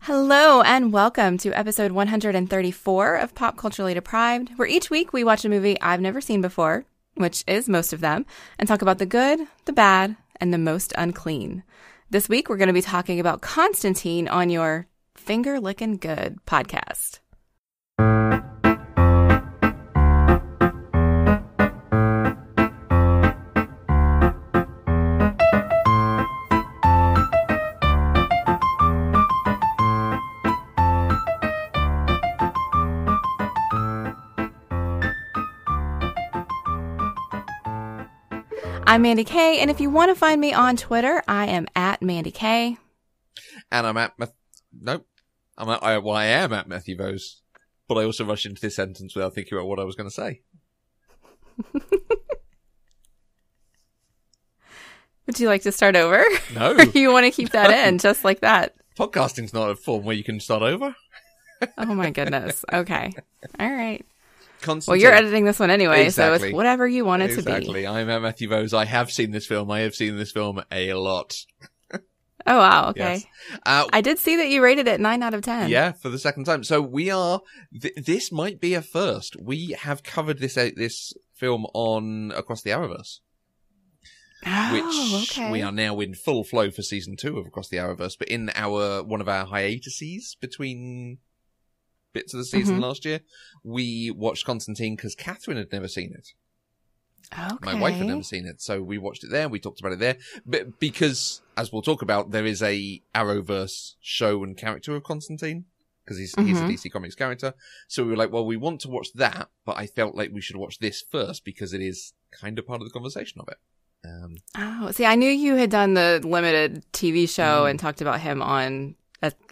Hello and welcome to episode 134 of Pop Culturally Deprived, where each week we watch a movie I've never seen before, which is most of them, and talk about the good, the bad, and the most unclean. This week we're going to be talking about Constantine on your Finger Lickin' Good podcast. I'm Mandi K, and if you want to find me on Twitter, I am at Mandi K. And I'm at I am at Matthew Vose, but I also rushed into this sentence without thinking about what I was going to say. Would you like to start over? No. Or you want to keep that in, just like that? Podcasting's not a form where you can start over. Oh my goodness. Okay. All right. Constantine. Well, you're editing this one anyway, Exactly. So it's whatever you want it to be. Exactly. I'm at Matthew Vose. I have seen this film. I have seen this film a lot. Oh, wow. Okay. Yes. I did see that you rated it 9 out of 10. Yeah, for the second time. So we are... this might be a first. We have covered this film on Across the Arrowverse. Oh, Which okay. we are now in full flow for season 2 of Across the Arrowverse, but in one of our hiatuses between bits of the season last year, we watched Constantine because Catherine had never seen it. Okay. My wife had never seen it, so we watched it there. We talked about it there, but because, as we'll talk about, there is a Arrowverse show and character of Constantine because he's a DC Comics character. So we were like, well, we want to watch that, but I felt like we should watch this first because it is kind of part of the conversation of it. Oh, see, I knew you had done the limited TV show and talked about him on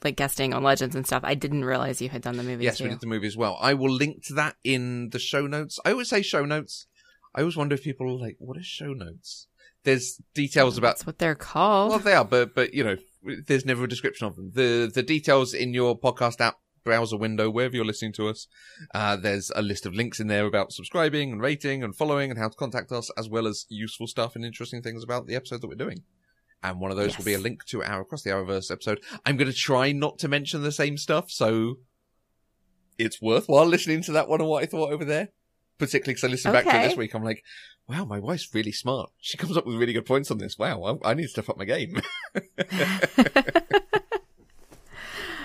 like guesting on Legends and stuff. I didn't realize you had done the movie. Yes, too. we did the movie as well. I will link to that in the show notes. I always say show notes. I always wonder if people are like, what are show notes? There's details about... That's what they're called. Well, they are, but you know, there's never a description of them. The details in your podcast app browser window, wherever you're listening to us, there's a list of links in there about subscribing and rating and following and how to contact us, as well as useful stuff and interesting things about the episode that we're doing. And one of those will be a link to our Across the Arrowverse episode. I'm going to try not to mention the same stuff, so it's worthwhile listening to that one and what I thought over there. Particularly because I listened back to it this week. I'm like, wow, my wife's really smart. She comes up with really good points on this. Wow, I need to step up my game.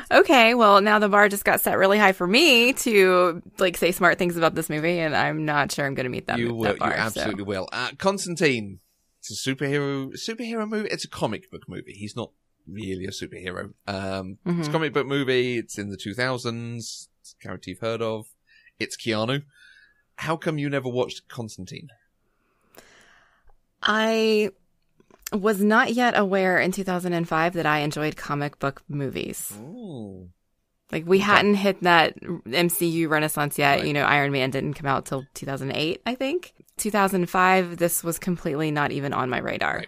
Okay, well, now the bar just got set really high for me to like say smart things about this movie, and I'm not sure I'm going to meet that bar. You absolutely will. Constantine. It's a superhero movie. It's a comic book movie. He's not really a superhero. It's a comic book movie. It's in the 2000s. It's a character you've heard of. It's Keanu. How come you never watched Constantine? I was not yet aware in 2005 that I enjoyed comic book movies. Ooh. Like, we hadn't hit that MCU renaissance yet. Right. You know, Iron Man didn't come out till 2008, I think. 2005, this was completely not even on my radar. Right.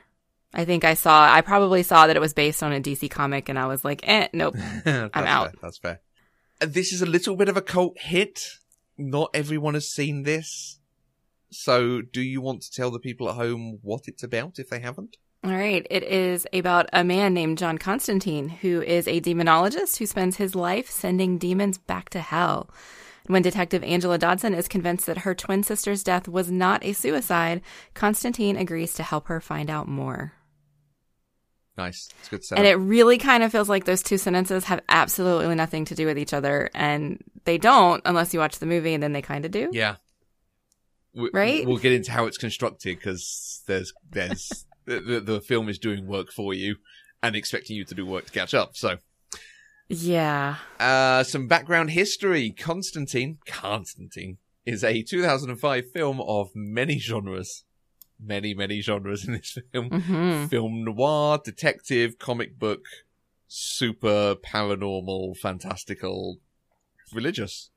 I think I probably saw that it was based on a DC comic, and I was like, nope, I'm out. That's fair. This is a little bit of a cult hit. Not everyone has seen this. So, do you want to tell the people at home what it's about if they haven't? All right. It is about a man named John Constantine, who is a demonologist who spends his life sending demons back to hell. When Detective Angela Dodson is convinced that her twin sister's death was not a suicide, Constantine agrees to help her find out more. Nice. It's good setup. And it really kind of feels like those two sentences have absolutely nothing to do with each other, and they don't unless you watch the movie, and then they kind of do. Yeah. Right? We'll get into how it's constructed because there's the film is doing work for you and expecting you to do work to catch up. So, yeah. Some background history. Constantine is a 2005 film of many genres. Many genres in this film. Film noir, detective, comic book, super paranormal, fantastical, religious,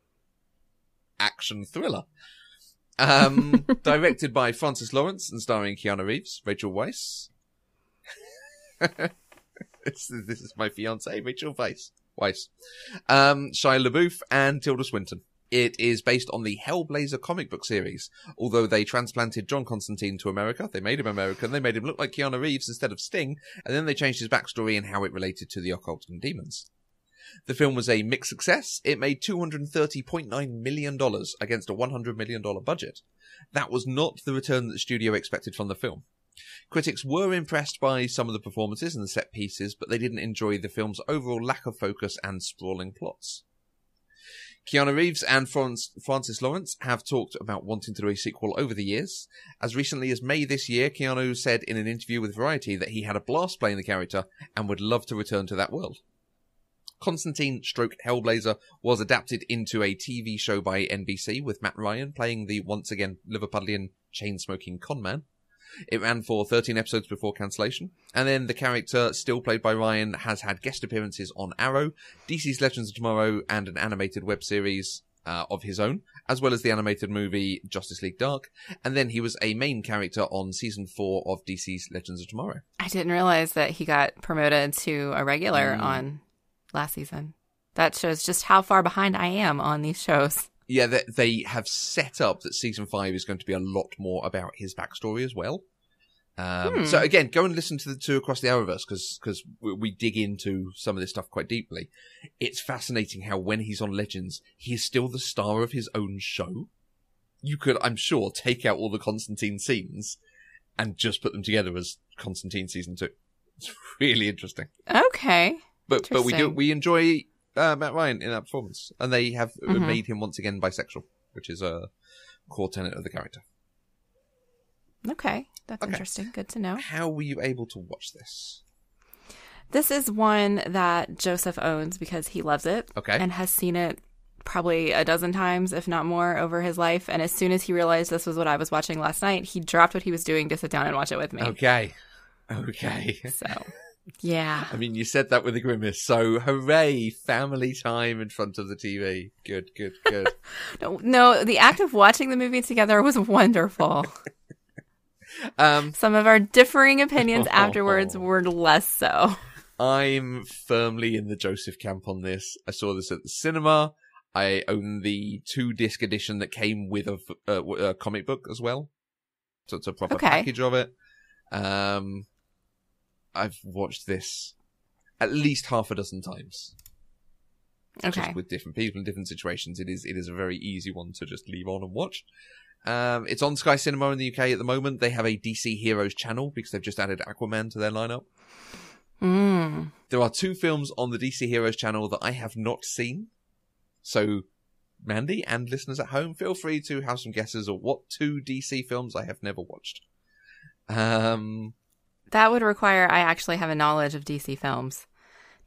action thriller. Directed by Francis Lawrence and starring Keanu Reeves, Rachel Weisz. This is my fiance, Rachel Weisz. Shia LaBeouf and Tilda Swinton. It is based on the Hellblazer comic book series. Although they transplanted John Constantine to America, they made him American, they made him look like Keanu Reeves instead of Sting, and then they changed his backstory and how it related to the occult and demons. The film was a mixed success. It made $230.9 million against a $100 million budget. That was not the return that the studio expected from the film. Critics were impressed by some of the performances and the set pieces, but they didn't enjoy the film's overall lack of focus and sprawling plots. Keanu Reeves and Francis Lawrence have talked about wanting to do a sequel over the years. As recently as May this year, Keanu said in an interview with Variety that he had a blast playing the character and would love to return to that world. Constantine / Hellblazer was adapted into a TV show by NBC with Matt Ryan playing the once again Liverpudlian chain-smoking conman. It ran for 13 episodes before cancellation, and then the character, still played by Ryan, has had guest appearances on Arrow, DC's Legends of Tomorrow, and an animated web series of his own, as well as the animated movie Justice League Dark, and then he was a main character on Season 4 of DC's Legends of Tomorrow. I didn't realize that he got promoted to a regular on last season. That shows just how far behind I am on these shows. Yeah, they have set up that Season 5 is going to be a lot more about his backstory as well. So again, go and listen to the two Across the Arrowverse, because we dig into some of this stuff quite deeply. It's fascinating how when he's on Legends, he's still the star of his own show. You could, I'm sure, take out all the Constantine scenes and just put them together as Constantine Season 2. It's really interesting. Okay. But we enjoy Matt Ryan in that performance, and they have made him once again bisexual, which is a core tenet of the character. Okay, that's interesting. Good to know. How were you able to watch this? This is one that Joseph owns because he loves it and has seen it probably a dozen times, if not more, over his life. And as soon as he realized this was what I was watching last night, he dropped what he was doing to sit down and watch it with me. Okay. So, yeah. I mean, you said that with a grimace, so hooray, family time in front of the TV. Good. No, the act of watching the movie together was wonderful. Some of our differing opinions afterwards were less so. I'm firmly in the Joseph camp on this. I saw this at the cinema. I own the 2-disc edition that came with a comic book as well. So it's a proper package of it. I've watched this at least half a dozen times. Just with different people in different situations. It is a very easy one to just leave on and watch. It's on Sky Cinema in the UK at the moment. They have a DC Heroes channel because they've just added Aquaman to their lineup. There are 2 films on the DC Heroes channel that I have not seen. So, Mandi and listeners at home, feel free to have some guesses of what 2 DC films I have never watched. That would require I actually have a knowledge of DC films.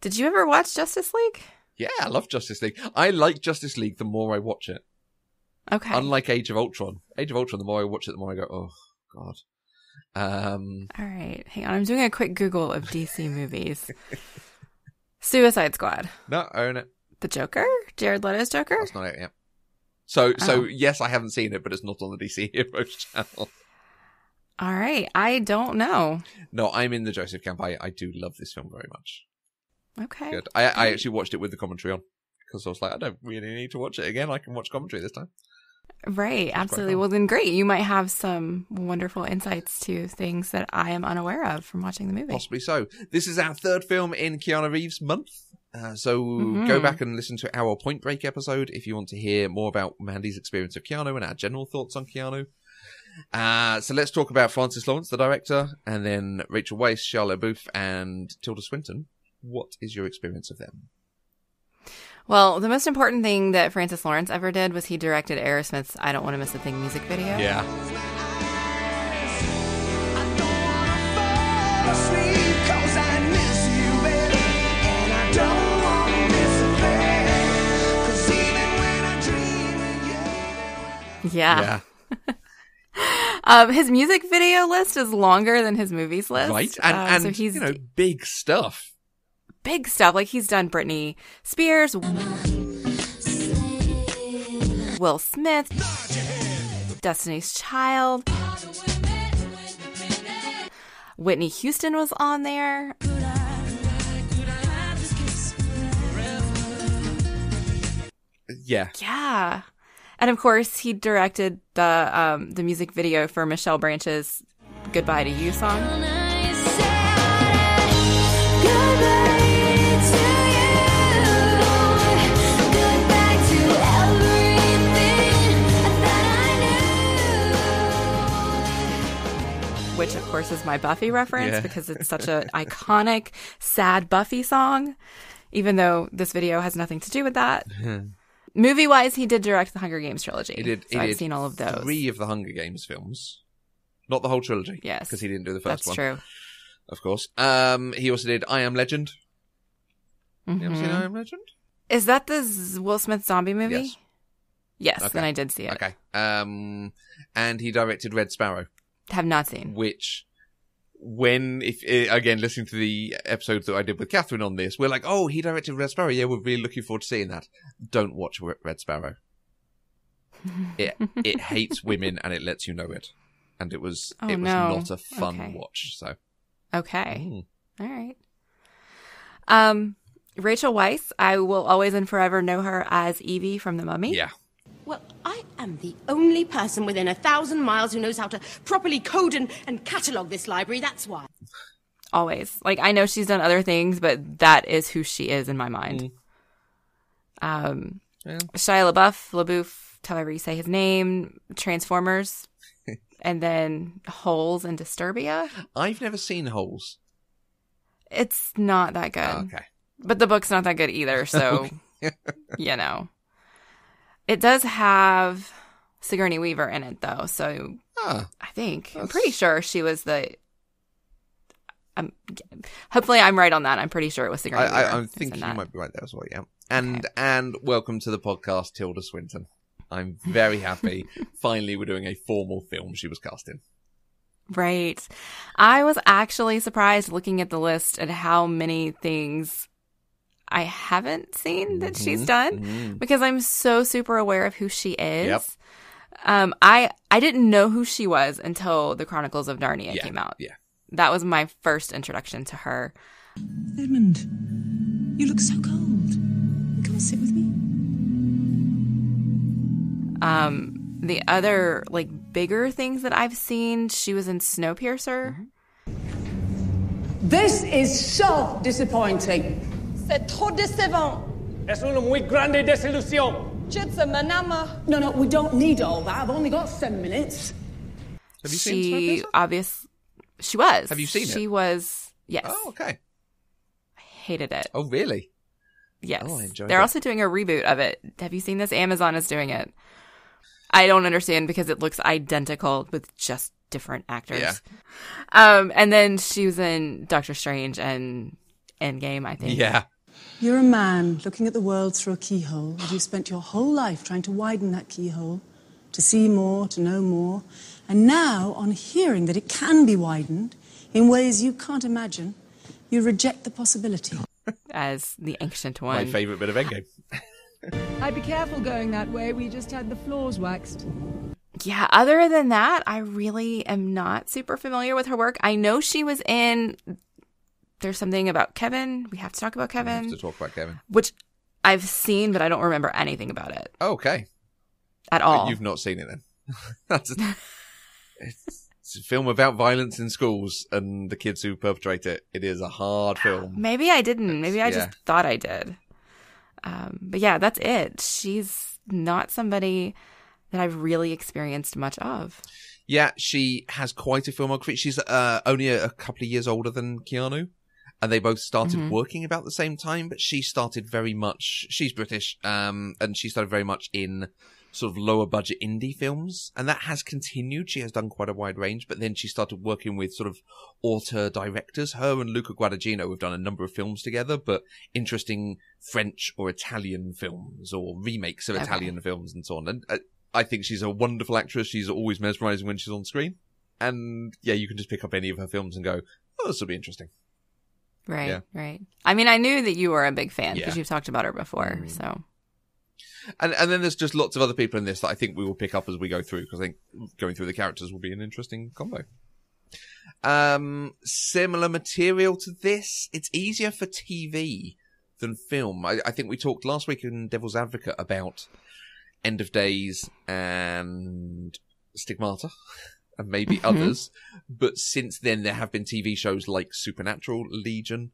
Did you ever watch Justice League? Yeah, I love Justice League. I like Justice League the more I watch it. Okay. Unlike Age of Ultron. Age of Ultron, the more I watch it, the more I go, oh, God. All right. Hang on. I'm doing a quick Google of DC movies. Suicide Squad. No, own it. The Joker? Jared Leto's Joker? That's not it, yeah. So yes, I haven't seen it, but it's not on the DC Heroes channel. All right. I don't know. No, I'm in the Joseph camp. I do love this film very much. Okay. Good. I actually watched it with the commentary on because I was like, I don't really need to watch it again. I can watch commentary this time. Right. Absolutely. Well, then great. You might have some wonderful insights to things that I am unaware of from watching the movie. Possibly so. This is our 3rd film in Keanu Reeves' month. So go back and listen to our Point Break episode if you want to hear more about Mandi's experience of Keanu and our general thoughts on Keanu. So let's talk about Francis Lawrence, the director, and then Rachel Weisz, Charlotte Booth, and Tilda Swinton. What is your experience of them? Well, the most important thing that Francis Lawrence ever did was he directed Aerosmith's I Don't Want to Miss a Thing music video. Yeah. Yeah. His music video list is longer than his movies list. Right. And so he's, big stuff. Big stuff. Like he's done Britney Spears, Will Smith, Destiny's Child, Whitney Houston was on there. Yeah. Yeah. And of course, he directed the music video for Michelle Branch's "Goodbye to You" song. reinforces my Buffy reference because it's such an iconic, sad Buffy song, even though this video has nothing to do with that. Movie-wise, he did direct the Hunger Games trilogy. He did. So I've seen all of those. 3 of the Hunger Games films. Not the whole trilogy. Yes. Because he didn't do the first one. That's true. Of course. He also did I Am Legend. Mm-hmm. You ever seen I Am Legend? Is that the Will Smith zombie movie? Yes. Yes, Okay. then I did see it. Okay. And he directed Red Sparrow. Have not seen. Which, again, listening to the episode that I did with Catherine on this, we're like, oh, he directed Red Sparrow. Yeah, we're really looking forward to seeing that. Don't watch Red Sparrow. It hates women and it lets you know it. And it was not a fun watch. So okay, all right. Rachel Weisz, I will always and forever know her as Evie from The Mummy. Yeah. Well, I am the only person within 1,000 miles who knows how to properly code and catalogue this library. That's why. Always. Like, I know she's done other things, but that is who she is in my mind. Shia LaBeouf, however you say his name, Transformers, and then Holes and Disturbia. I've never seen Holes. It's not that good. Oh, okay. But the book's not that good either, so, you know. It does have Sigourney Weaver in it, though, so I think. I'm pretty sure she was the... hopefully I'm right on that. I'm pretty sure it was Sigourney Weaver. I'm thinking you might be right there as well, yeah. And welcome to the podcast, Tilda Swinton. I'm very happy. Finally, we're doing a formal film she was cast in. Right. I was actually surprised looking at the list at how many things I haven't seen that she's done because I'm so super aware of who she is. Yep. I didn't know who she was until The Chronicles of Narnia came out. Yeah. That was my first introduction to her. Edmund, you look so cold. Come and sit with me. The other, like, bigger things that I've seen, she was in Snowpiercer. This is so disappointing. C'est trop décevant. Es una muy grande desilusión. No, we don't need all that. I've only got 7 minutes. Have you seen Snowpiercer? She was. Have you seen it? She was, yes. Oh, okay. I hated it. Oh, really? Yes. Oh, I enjoyed They're it. also doing a reboot of it. Have you seen this? Amazon is doing it. I don't understand because it looks identical with just different actors. Yeah. And then she was in Doctor Strange and Endgame, I think. Yeah. You're a man looking at the world through a keyhole, and you've spent your whole life trying to widen that keyhole, to see more, to know more. And now, on hearing that it can be widened in ways you can't imagine, you reject the possibility. As the ancient one. My favourite bit of Endgame. I'd be careful going that way. We just had the floors waxed. Yeah, other than that, I really am not super familiar with her work. I know she was in... There's something about Kevin. We have to talk about Kevin. We have to talk about Kevin. Which I've seen, but I don't remember anything about it. Okay. At all. But you've not seen it then. It's a film about violence in schools and the kids who perpetrate it. It is a hard film. Maybe I didn't. Maybe I just thought I did. But yeah, that's it. She's not somebody that I've really experienced much of. Yeah, she has quite a filmography. She's only a couple of years older than Keanu. And they both started working about the same time, but she started very much, she's British, and she started very much in sort of lower budget indie films. And that has continued. She has done quite a wide range, but then she started working with sort of auteur directors. Her and Luca Guadagnino have done a number of films together, but interesting French or Italian films or remakes of Italian films and so on. And I think she's a wonderful actress. She's always mesmerizing when she's on screen. And yeah, you can just pick up any of her films and go, oh, this will be interesting. Right, right. I mean, I knew that you were a big fan because you've talked about her before, so. And then there's just lots of other people in this that I think we will pick up as we go through, because I think going through the characters will be an interesting combo. Similar material to this. It's easier for TV than film. I think we talked last week in Devil's Advocate about End of Days and Stigmata. And maybe others, but since then there have been TV shows like Supernatural, Legion,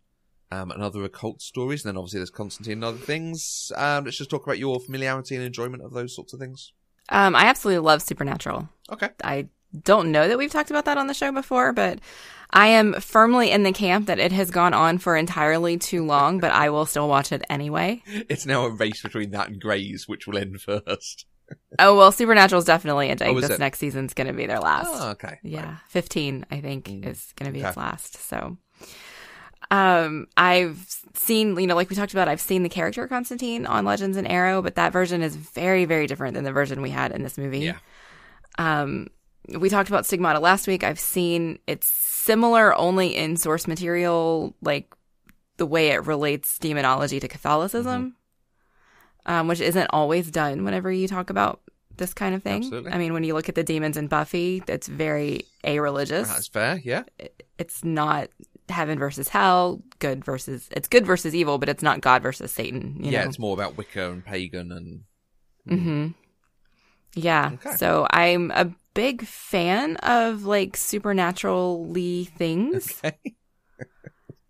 and other occult stories, and then obviously there's Constantine and other things. Let's just talk about your familiarity and enjoyment of those sorts of things. I absolutely love Supernatural. Okay. I don't know that we've talked about that on the show before, but I am firmly in the camp that it has gone on for entirely too long, but I will still watch it anyway. It's now a race between that and Grey's, which will end first. Oh, well, Supernatural's definitely ending. Is This it? next season's going to be their last. Oh, okay. Yeah, Right. 15, I think, is going to be its last. So, I've seen, like we talked about, I've seen the character Constantine on Legends and Arrow, but that version is very, very different than the version we had in this movie. Yeah. We talked about Stigmata last week. I've seen it's similar only in source material, like the way it relates demonology to Catholicism, which isn't always done whenever you talk about this kind of thing. Absolutely. I mean, when you look at the demons in Buffy, that's very a-religious. That's fair, yeah. It's not heaven versus hell, it's good versus evil, but it's not God versus Satan. You know? It's more about Wicca and pagan and... Mm-hmm. Yeah. Okay. So I'm a big fan of like supernatural-y things.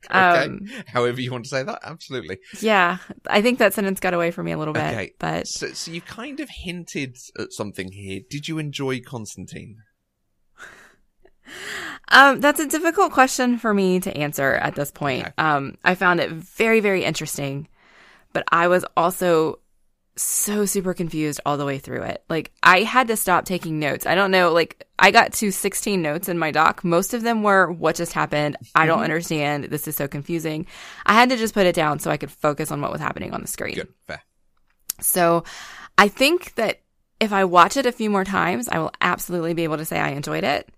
Okay. However you want to say that, absolutely. Yeah. I think that sentence got away from me a little bit. Okay. But So you kind of hinted at something here. Did you enjoy Constantine? that's a difficult question for me to answer at this point. Okay. I found it very, very interesting, but I was also so super confused all the way through it. Like, I had to stop taking notes. I don't know, like, I got to 16 notes in my doc. Most of them were, what just happened? I don't understand. This is so confusing. I had to just put it down so I could focus on what was happening on the screen. Good, fair. So I think that if I watch it a few more times, I will absolutely be able to say I enjoyed it.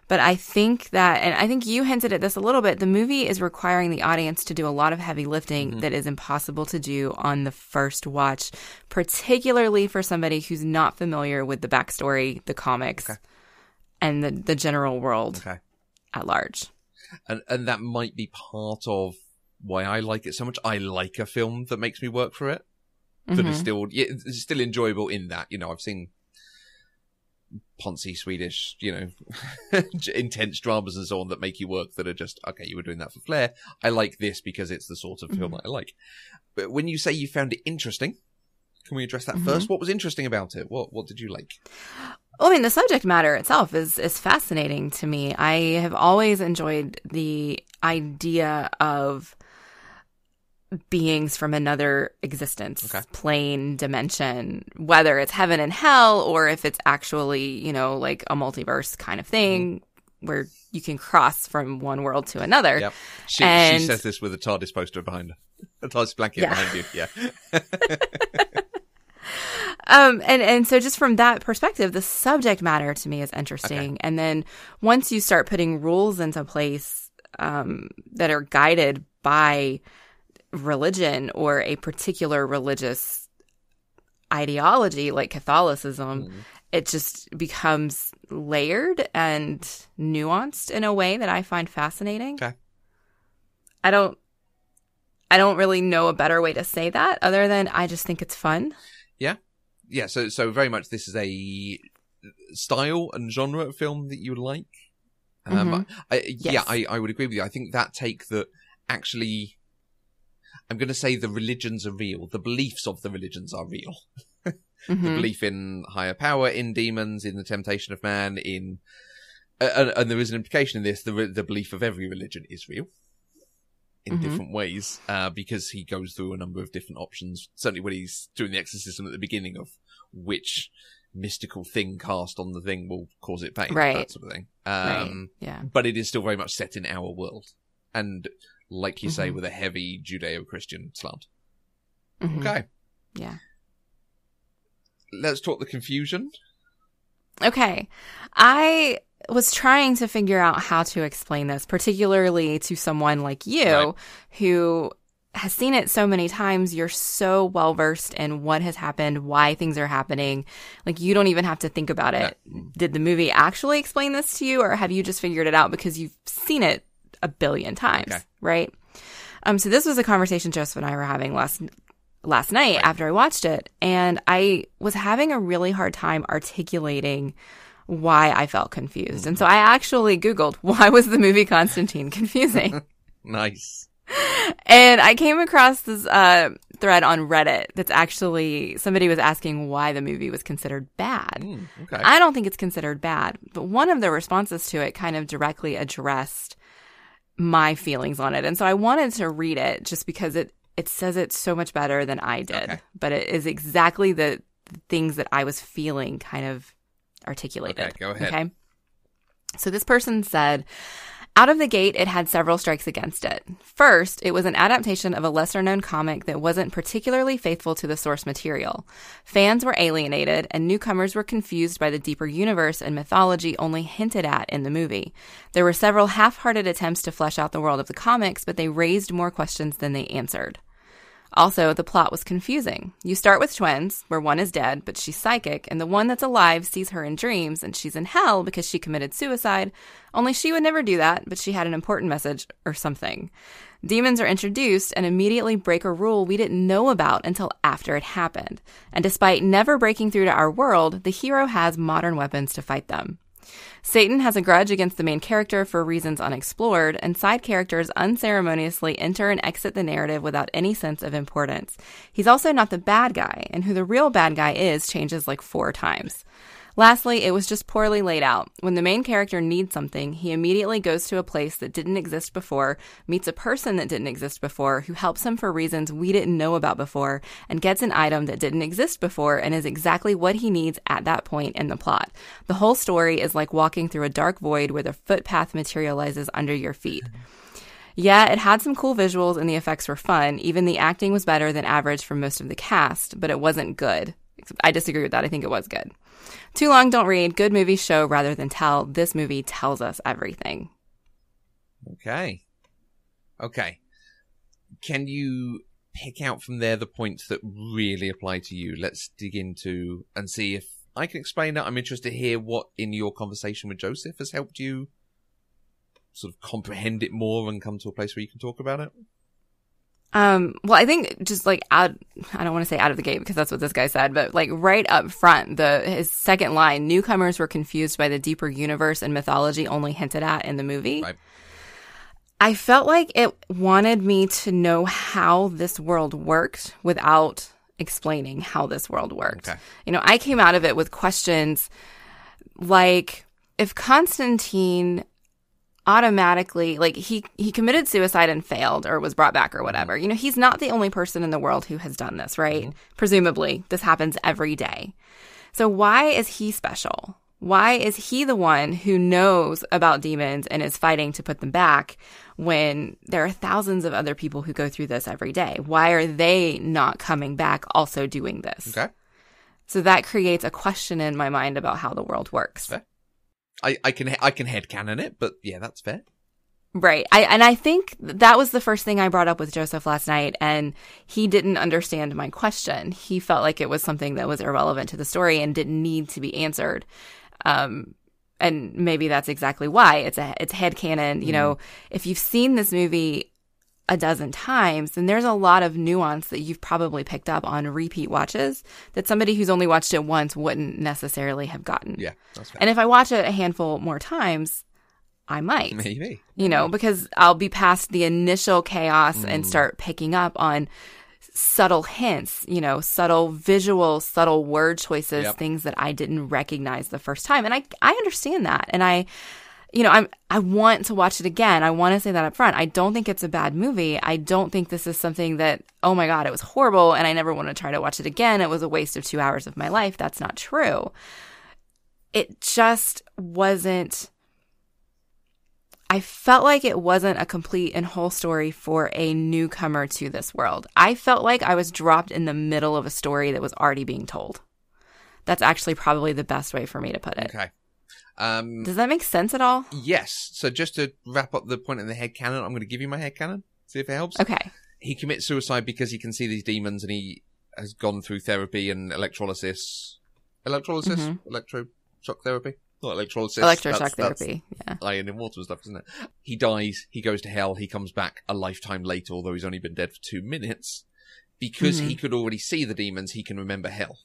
But I think that, and I think you hinted at this a little bit, the movie is requiring the audience to do a lot of heavy lifting that is impossible to do on the first watch, particularly for somebody who's not familiar with the backstory, the comics, and the general world at large. And that might be part of why I like it so much. I like a film that makes me work for it. That is it's still enjoyable in that. I've seen poncy Swedish, intense dramas and so on that make you work, that are just, okay, you were doing that for flair. I like this because it's the sort of film that I like. But when you say you found it interesting, can we address that first? What was interesting about it? What did you like? Well, I mean, the subject matter itself is fascinating to me. I have always enjoyed the idea of beings from another existence, plane, dimension, whether it's heaven and hell or if it's actually, like a multiverse kind of thing where you can cross from one world to another. Yep. She says this with a TARDIS poster behind her. A TARDIS blanket behind you. Yeah. And so just from that perspective, the subject matter to me is interesting. Okay. And then once you start putting rules into place that are guided by religion or a particular religious ideology like Catholicism, it just becomes layered and nuanced in a way that I find fascinating. Okay. I don't really know a better way to say that other than I just think it's fun. Yeah, so very much this is a style and genre of film that you like. I would agree with you. I think that take that actually, I'm going to say the religions are real. The beliefs of the religions are real. The belief in higher power, in demons, in the temptation of man, and there is an implication in this, the belief of every religion is real. In different ways, because he goes through a number of different options. Certainly when he's doing the exorcism at the beginning of which mystical thing cast on the thing will cause it pain, that sort of thing. Yeah. But it is still very much set in our world. And like you say, with a heavy Judeo-Christian slant. Okay. Yeah. Let's talk the confusion. Okay. I was trying to figure out how to explain this, particularly to someone like you who has seen it so many times. You're so well versed in what has happened, why things are happening. Like, you don't even have to think about it. Did the movie actually explain this to you, or have you just figured it out because you've seen it a billion times, right? So this was a conversation Joseph and I were having last night after I watched it, and I was having a really hard time articulating why I felt confused. And so I actually Googled, why was the movie Constantine confusing? Nice. And I came across this thread on Reddit that's actually, somebody was asking why the movie was considered bad. Okay. I don't think it's considered bad, but one of the responses to it kind of directly addressed my feelings on it. And so I wanted to read it just because it says it so much better than I did. Okay. But it is exactly the things that I was feeling kind of articulated. Okay, go ahead. Okay. So this person said, out of the gate, it had several strikes against it. First, it was an adaptation of a lesser-known comic that wasn't particularly faithful to the source material. Fans were alienated, and newcomers were confused by the deeper universe and mythology only hinted at in the movie. There were several half-hearted attempts to flesh out the world of the comics, but they raised more questions than they answered. Also, the plot was confusing. You start with twins, where one is dead, but she's psychic, and the one that's alive sees her in dreams, and she's in hell because she committed suicide. Only she would never do that, but she had an important message or something. Demons are introduced and immediately break a rule we didn't know about until after it happened. And despite never breaking through to our world, the hero has modern weapons to fight them. Satan has a grudge against the main character for reasons unexplored, and side characters unceremoniously enter and exit the narrative without any sense of importance. He's also not the bad guy, and who the real bad guy is changes like 4 times. Lastly, it was just poorly laid out. When the main character needs something, he immediately goes to a place that didn't exist before, meets a person that didn't exist before, who helps him for reasons we didn't know about before, and gets an item that didn't exist before and is exactly what he needs at that point in the plot. The whole story is like walking through a dark void where the footpath materializes under your feet. Yeah, it had some cool visuals and the effects were fun. Even the acting was better than average for most of the cast, but it wasn't good. I disagree with that. I think it was good. Too long, don't read. Good movies show rather than tell. This movie tells us everything. Okay. Can you pick out from there the points that really apply to you? Let's dig into and see if I can explain it. I'm interested to hear what in your conversation with Joseph has helped you sort of comprehend it more and come to a place where you can talk about it. Well, I think just like I don't want to say out of the gate because that's what this guy said, but like right up front, his second line, newcomers were confused by the deeper universe and mythology only hinted at in the movie. Right. I felt like it wanted me to know how this world worked without explaining how this world worked. Okay. You know, I came out of it with questions like, if Constantine automatically, like he committed suicide and failed or was brought back or whatever. You know, he's not the only person in the world who has done this, right? Mm-hmm. Presumably, this happens every day. So why is he special? Why is he the one who knows about demons and is fighting to put them back when there are thousands of other people who go through this every day? Why are they not coming back also doing this? Okay. So that creates a question in my mind about how the world works. Okay. I can headcanon it, but yeah, that's fair. Right. I think that was the first thing I brought up with Joseph last night, and he didn't understand my question. He felt like it was something that was irrelevant to the story and didn't need to be answered. And maybe that's exactly why it's headcanon. You know, if you've seen this movie a dozen times, then there's a lot of nuance that you've probably picked up on repeat watches that somebody who's only watched it once wouldn't necessarily have gotten. Yeah, that's fair. And if I watch it a handful more times, I might. Maybe. You know, because I'll be past the initial chaos and start picking up on subtle hints, you know, subtle visual, subtle word choices, things that I didn't recognize the first time. And I understand that. And I want to watch it again. I want to say that up front. I don't think it's a bad movie. I don't think this is something that, oh my God, it was horrible and I never want to try to watch it again. It was a waste of 2 hours of my life. That's not true. It just wasn't. I felt like it wasn't a complete and whole story for a newcomer to this world. I felt like I was dropped in the middle of a story that was already being told. That's actually probably the best way for me to put it. Okay. Does that make sense at all? Yes. So just to wrap up the point in the headcanon, I'm going to give you my headcanon. See if it helps. Okay. He commits suicide because he can see these demons and he has gone through therapy and electrolysis? Mm-hmm. Electroshock therapy? Not electrolysis. Electroshock therapy, yeah. Like in water and stuff, isn't it? He dies, he goes to hell, he comes back a lifetime later, although he's only been dead for 2 minutes. Because he could already see the demons, he can remember hell.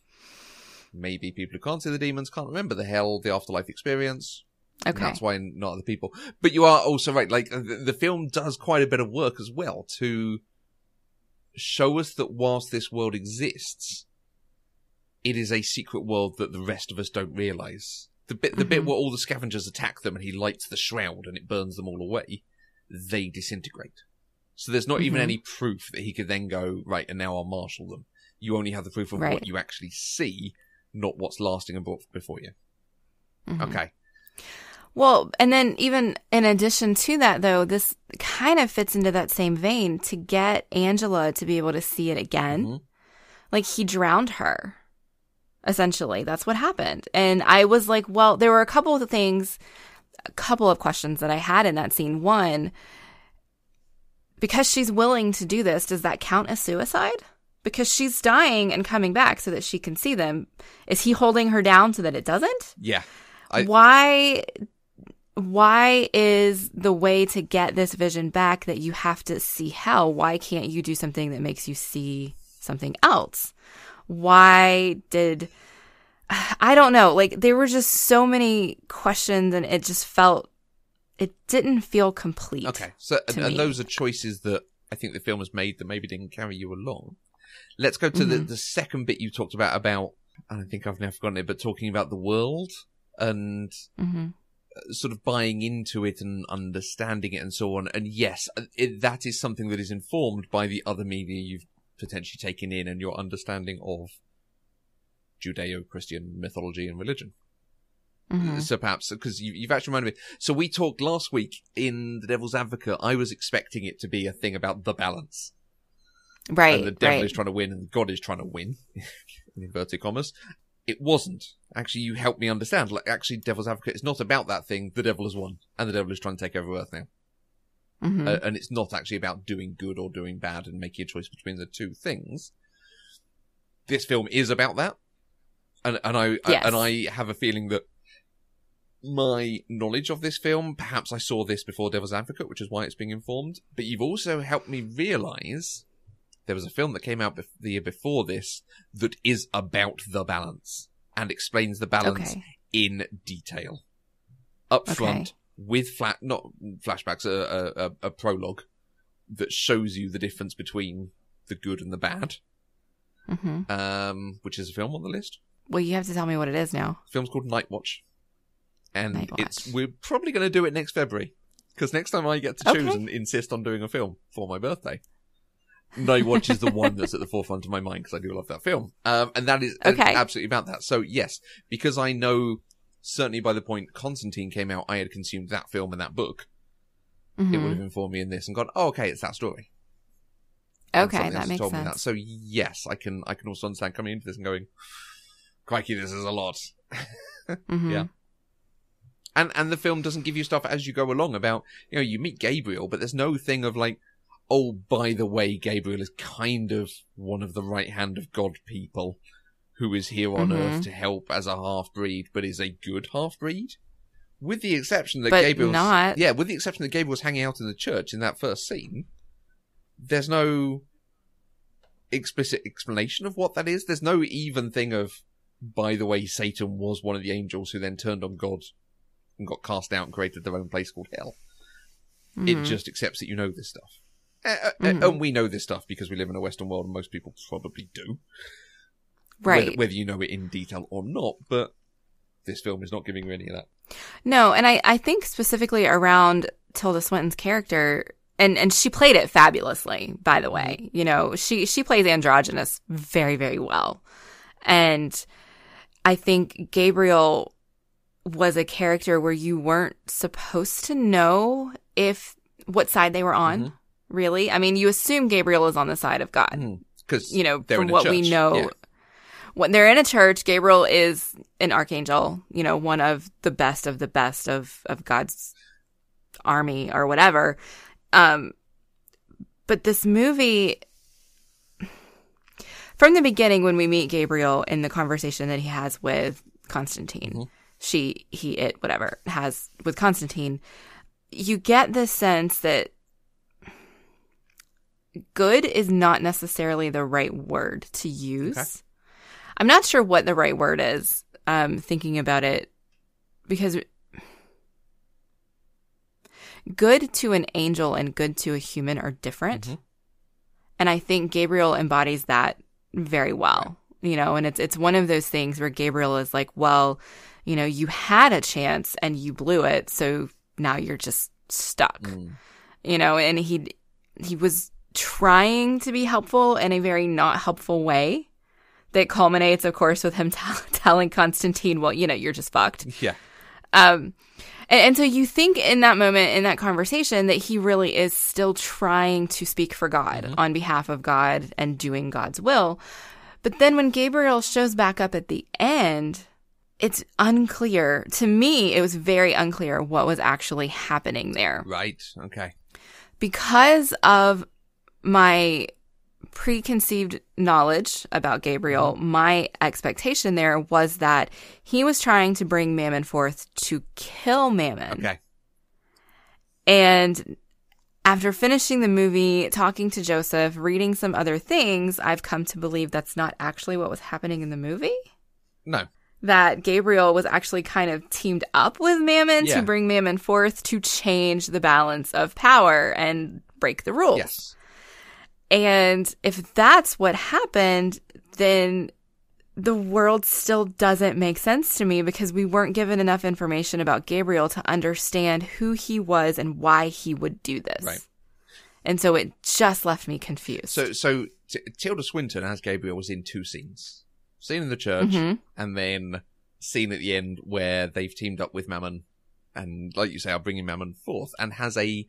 Maybe people who can't see the demons can't remember the hell, the afterlife experience. Okay. That's why not other people. But you are also right, like, the film does quite a bit of work as well to show us that whilst this world exists, it is a secret world that the rest of us don't realise. The bit where all the scavengers attack them and he lights the shroud and it burns them all away, they disintegrate. So there's not even any proof that he could then go, right, and now I'll marshal them. You only have the proof of what you actually see, not what's lasting and brought before you. Okay. Well, and then even in addition to that, though, this kind of fits into that same vein to get Angela to be able to see it again. Like, he drowned her, essentially. That's what happened. And I was like, well, there were a couple of things, a couple of questions that I had in that scene. One, because she's willing to do this, does that count as suicide? Because she's dying and coming back so that she can see them. Is he holding her down so that it doesn't? Yeah. Why is the way to get this vision back that you have to see hell? Why can't you do something that makes you see something else? I don't know. Like, there were just so many questions and it didn't feel complete. Okay. So, and those are choices that I think the film has made that maybe didn't carry you along. Let's go to the second bit you talked about, I don't think I've now forgotten it, but talking about the world and sort of buying into it and understanding it and so on. And yes, that is something that is informed by the other media you've potentially taken in and your understanding of Judeo-Christian mythology and religion. So perhaps, because you've actually reminded me. So we talked last week in The Devil's Advocate, I was expecting it to be a thing about the balance. Right. And the devil is trying to win and God is trying to win, in inverted commas. It wasn't. Actually, you helped me understand. Like, actually, Devil's Advocate is not about that thing. The devil has won, and the devil is trying to take over Earth now. And it's not actually about doing good or doing bad and making a choice between the two things. This film is about that, and I have a feeling that my knowledge of this film, perhaps I saw this before Devil's Advocate, which is why it's being informed. But you've also helped me realise there was a film that came out the year before this that is about the balance and explains the balance in detail. Up front, with not flashbacks, a prologue that shows you the difference between the good and the bad, which is a film on the list. Well, you have to tell me what it is now. The film's called Night Watch. And we're probably going to do it next February, because next time I get to choose and insist on doing a film for my birthday, Night Watch is the one that's at the forefront of my mind, because I do love that film. And that is absolutely about that. So yes, because I know, certainly by the point Constantine came out, I had consumed that film and that book. It would have informed me in this and gone, oh, okay, it's that story. Okay, that makes sense. That. So yes, I can also understand coming into this and going, crikey, this is a lot. Yeah. And the film doesn't give you stuff as you go along about, you meet Gabriel, but there's no thing of like, oh, by the way, Gabriel is kind of one of the right hand of God people who is here on Earth to help as a half-breed, but is a good half-breed. With the exception that with the exception that Gabriel was hanging out in the church in that first scene, there's no explicit explanation of what that is. There's no even thing of, by the way, Satan was one of the angels who then turned on God and got cast out and created their own place called hell. It just accepts that you know this stuff. And we know this stuff because we live in a Western world and most people probably do. Right. Whether you know it in detail or not, but this film is not giving you any of that. No, and I think specifically around Tilda Swinton's character, and she played it fabulously, by the way. She plays androgynous very, very well. And I think Gabriel was a character where you weren't supposed to know what side they were on, really. I mean, you assume Gabriel is on the side of God. Because, from what we know. Yeah. When they're in a church, Gabriel is an archangel, one of the best of God's army or whatever. But this movie, from the beginning, when we meet Gabriel in the conversation that he has with Constantine, has with Constantine, you get this sense that good is not necessarily the right word to use. Okay. I'm not sure what the right word is, thinking about it, because good to an angel and good to a human are different. And I think Gabriel embodies that very well, you know, and it's one of those things where Gabriel is like, well, you know, you had a chance and you blew it, so now you're just stuck, you know, and he was trying to be helpful in a very not helpful way that culminates, of course, with him telling Constantine, well, you know, you're just fucked. Yeah. And so you think in that moment, in that conversation, that he really is still trying to speak for God on behalf of God and doing God's will. But then when Gabriel shows back up at the end, it's unclear. To me, it was very unclear what was actually happening there. Right. Okay. Because of my preconceived knowledge about Gabriel, my expectation there was that he was trying to bring Mammon forth to kill Mammon. Okay. And after finishing the movie, talking to Joseph, reading some other things, I've come to believe that's not actually what was happening in the movie. No. That Gabriel was actually kind of teamed up with Mammon to bring Mammon forth to change the balance of power and break the rules. Yes. And if that's what happened, then the world still doesn't make sense to me because we weren't given enough information about Gabriel to understand who he was and why he would do this. Right. And so it just left me confused. So Tilda Swinton as Gabriel was in 2 scenes. Scene in the church and then scene at the end where they've teamed up with Mammon and, like you say, are bringing Mammon forth and has a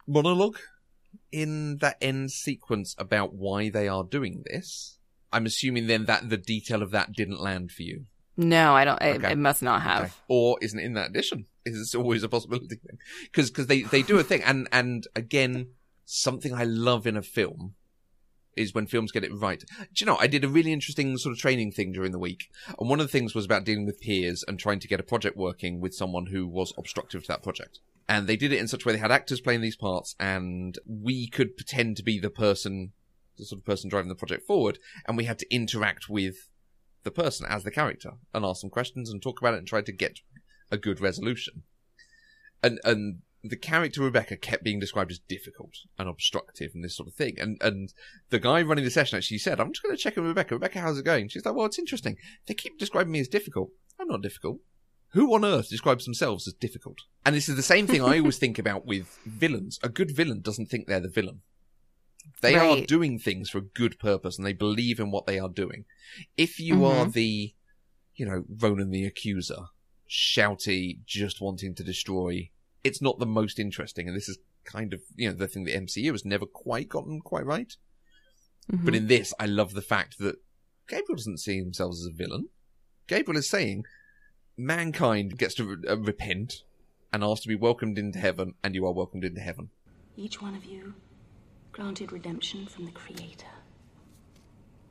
monologue in that end sequence about why they are doing this. I'm assuming then that the detail of that didn't land for you. No, I don't. It must not have. Okay. Or isn't it in that edition? Is always a possibility thing? Because they do a thing. And again, something I love in a film is when films get it right. Do you know, I did a really interesting sort of training thing during the week. And one of the things was about dealing with peers and trying to get a project working with someone who was obstructive to that project. And they did it in such a way they had actors playing these parts and we could pretend to be the sort of person driving the project forward. And we had to interact with the person as the character and ask some questions and talk about it and try to get a good resolution. And the character Rebecca kept being described as difficult and obstructive and this sort of thing. And the guy running the session actually said, I'm just going to check in with Rebecca. Rebecca, how's it going? She's like, well, it's interesting. They keep describing me as difficult. I'm not difficult. Who on earth describes themselves as difficult? And this is the same thing I always think about with villains. A good villain doesn't think they're the villain. They are doing things for a good purpose and they believe in what they are doing. If you are the, you know, Ronan the Accuser, shouty, just wanting to destroy, it's not the most interesting. And this is kind of, you know, the thing that MCU has never quite gotten quite right. But in this, I love the fact that Gabriel doesn't see himself as a villain. Gabriel is saying mankind gets to repent and ask to be welcomed into heaven, and you are welcomed into heaven. Each one of you granted redemption from the Creator.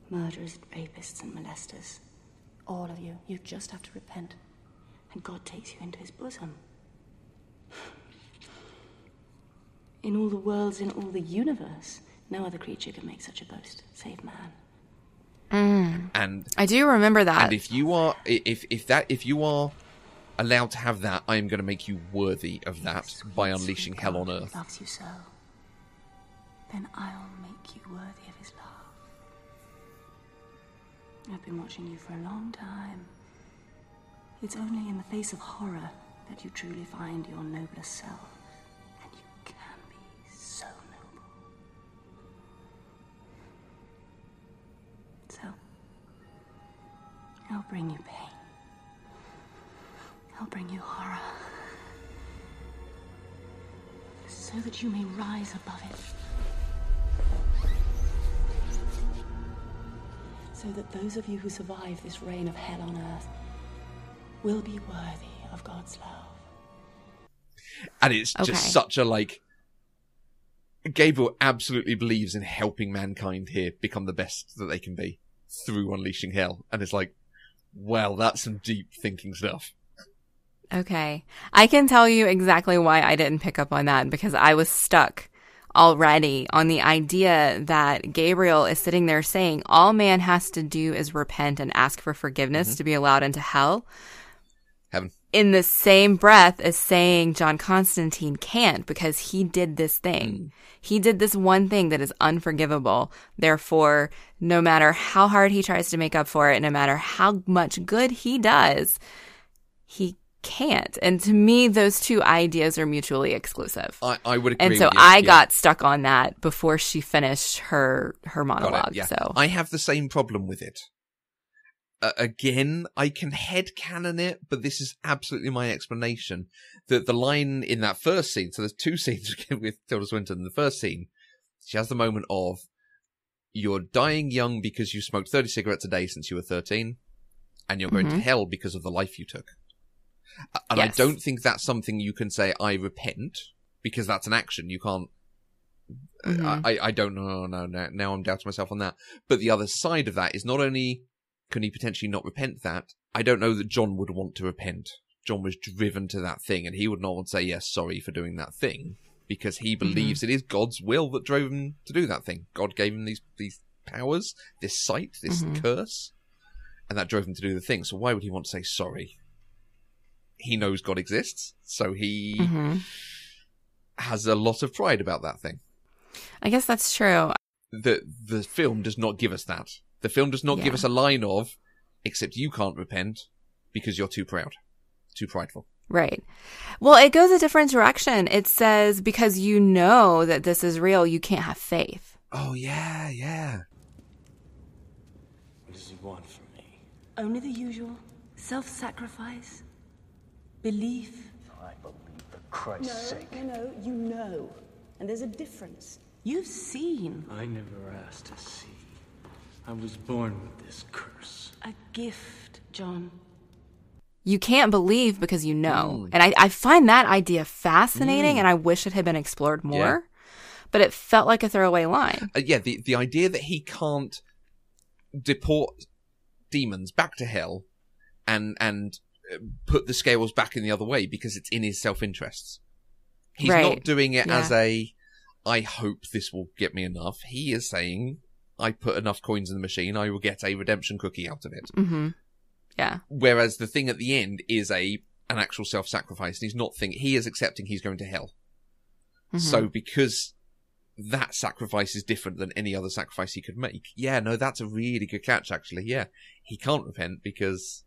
Murderers, rapists, and molesters. All of you. You just have to repent. And God takes you into his bosom. In all the worlds, in all the universe, no other creature can make such a boast, save man. And I do remember that. And if you are, if you are allowed to have that, I am going to make you worthy of that by unleashing hell on earth. Loves you so, then I'll make you worthy of his love. I've been watching you for a long time. It's only in the face of horror that you truly find your noblest self, and you can be so noble. So, I'll bring you pain. I'll bring you horror. So that you may rise above it. So that those of you who survive this reign of hell on earth will be worthy of God's love. And it's just such a, like, Gabriel absolutely believes in helping mankind here become the best that they can be through unleashing hell. And it's like, well, that's some deep thinking stuff. Okay. I can tell you exactly why I didn't pick up on that, because I was stuck already on the idea that Gabriel is sitting there saying all man has to do is repent and ask for forgiveness to be allowed into hell. Heaven. in the same breath as saying John Constantine can't because he did this thing. He did this one thing that is unforgivable. Therefore, no matter how hard he tries to make up for it, no matter how much good he does, he can't. And to me, those two ideas are mutually exclusive. I would agree. And so with you. I got stuck on that before she finished her monologue. Yeah. So I have the same problem with it. Again, I can headcanon it, but this is absolutely my explanation. The line in that first scene, so there's two scenes with Tilda Swinton. The first scene, she has the moment of, you're dying young because you smoked 30 cigarettes a day since you were 13, and you're going to hell because of the life you took. And yes. I don't think that's something you can say, I repent, because that's an action. You can't... I don't know. No, now I'm doubting myself on that. But the other side of that is not only... can he potentially not repent that? I don't know that John would want to repent. John was driven to that thing, and he would not want to say, yes, sorry for doing that thing, because he believes it is God's will that drove him to do that thing. God gave him these powers, this sight, this curse, and that drove him to do the thing. So why would he want to say sorry? He knows God exists, so he has a lot of pride about that thing. I guess that's true. The film does not give us that. The film does not give us a line of, except you can't repent because you're too proud, too prideful. Right. Well, it goes a different direction. It says, because you know that this is real, you can't have faith. Oh, yeah. What does he want from me? Only the usual. Self-sacrifice. Belief. I believe, for Christ's sake. No, you know. And there's a difference. You've seen. I never asked to see. I was born with this curse. A gift, John. You can't believe because you know. And I find that idea fascinating, and I wish it had been explored more. Yeah. But it felt like a throwaway line. The idea that he can't deport demons back to hell and put the scales back in the other way because it's in his self-interests. He's not doing it as I hope this will get me enough. He is saying, I put enough coins in the machine, I will get a redemption cookie out of it. Mm-hmm. Yeah. Whereas the thing at the end is an actual self-sacrifice. And he's not thinking, he is accepting he's going to hell. Mm-hmm. So because that sacrifice is different than any other sacrifice he could make. Yeah, no, that's a really good catch, actually. Yeah. He can't repent because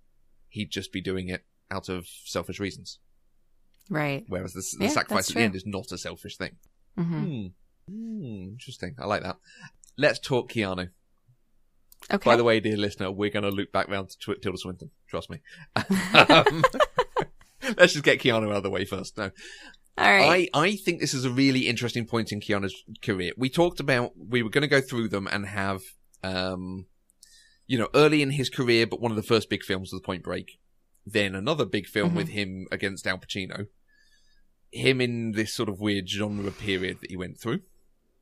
he'd just be doing it out of selfish reasons. Right. Whereas the sacrifice at the end is not a selfish thing. Mm-hmm. Interesting. I like that. Let's talk Keanu. Okay. By the way, dear listener, we're going to loop back round to Tilda Swinton. Trust me. Let's just get Keanu out of the way first. No. All right. I think this is a really interesting point in Keanu's career. We talked about, we were going to go through them and have, early in his career, but one of the first big films was Point Break. Then another big film with him against Al Pacino. Him in this sort of weird genre period that he went through,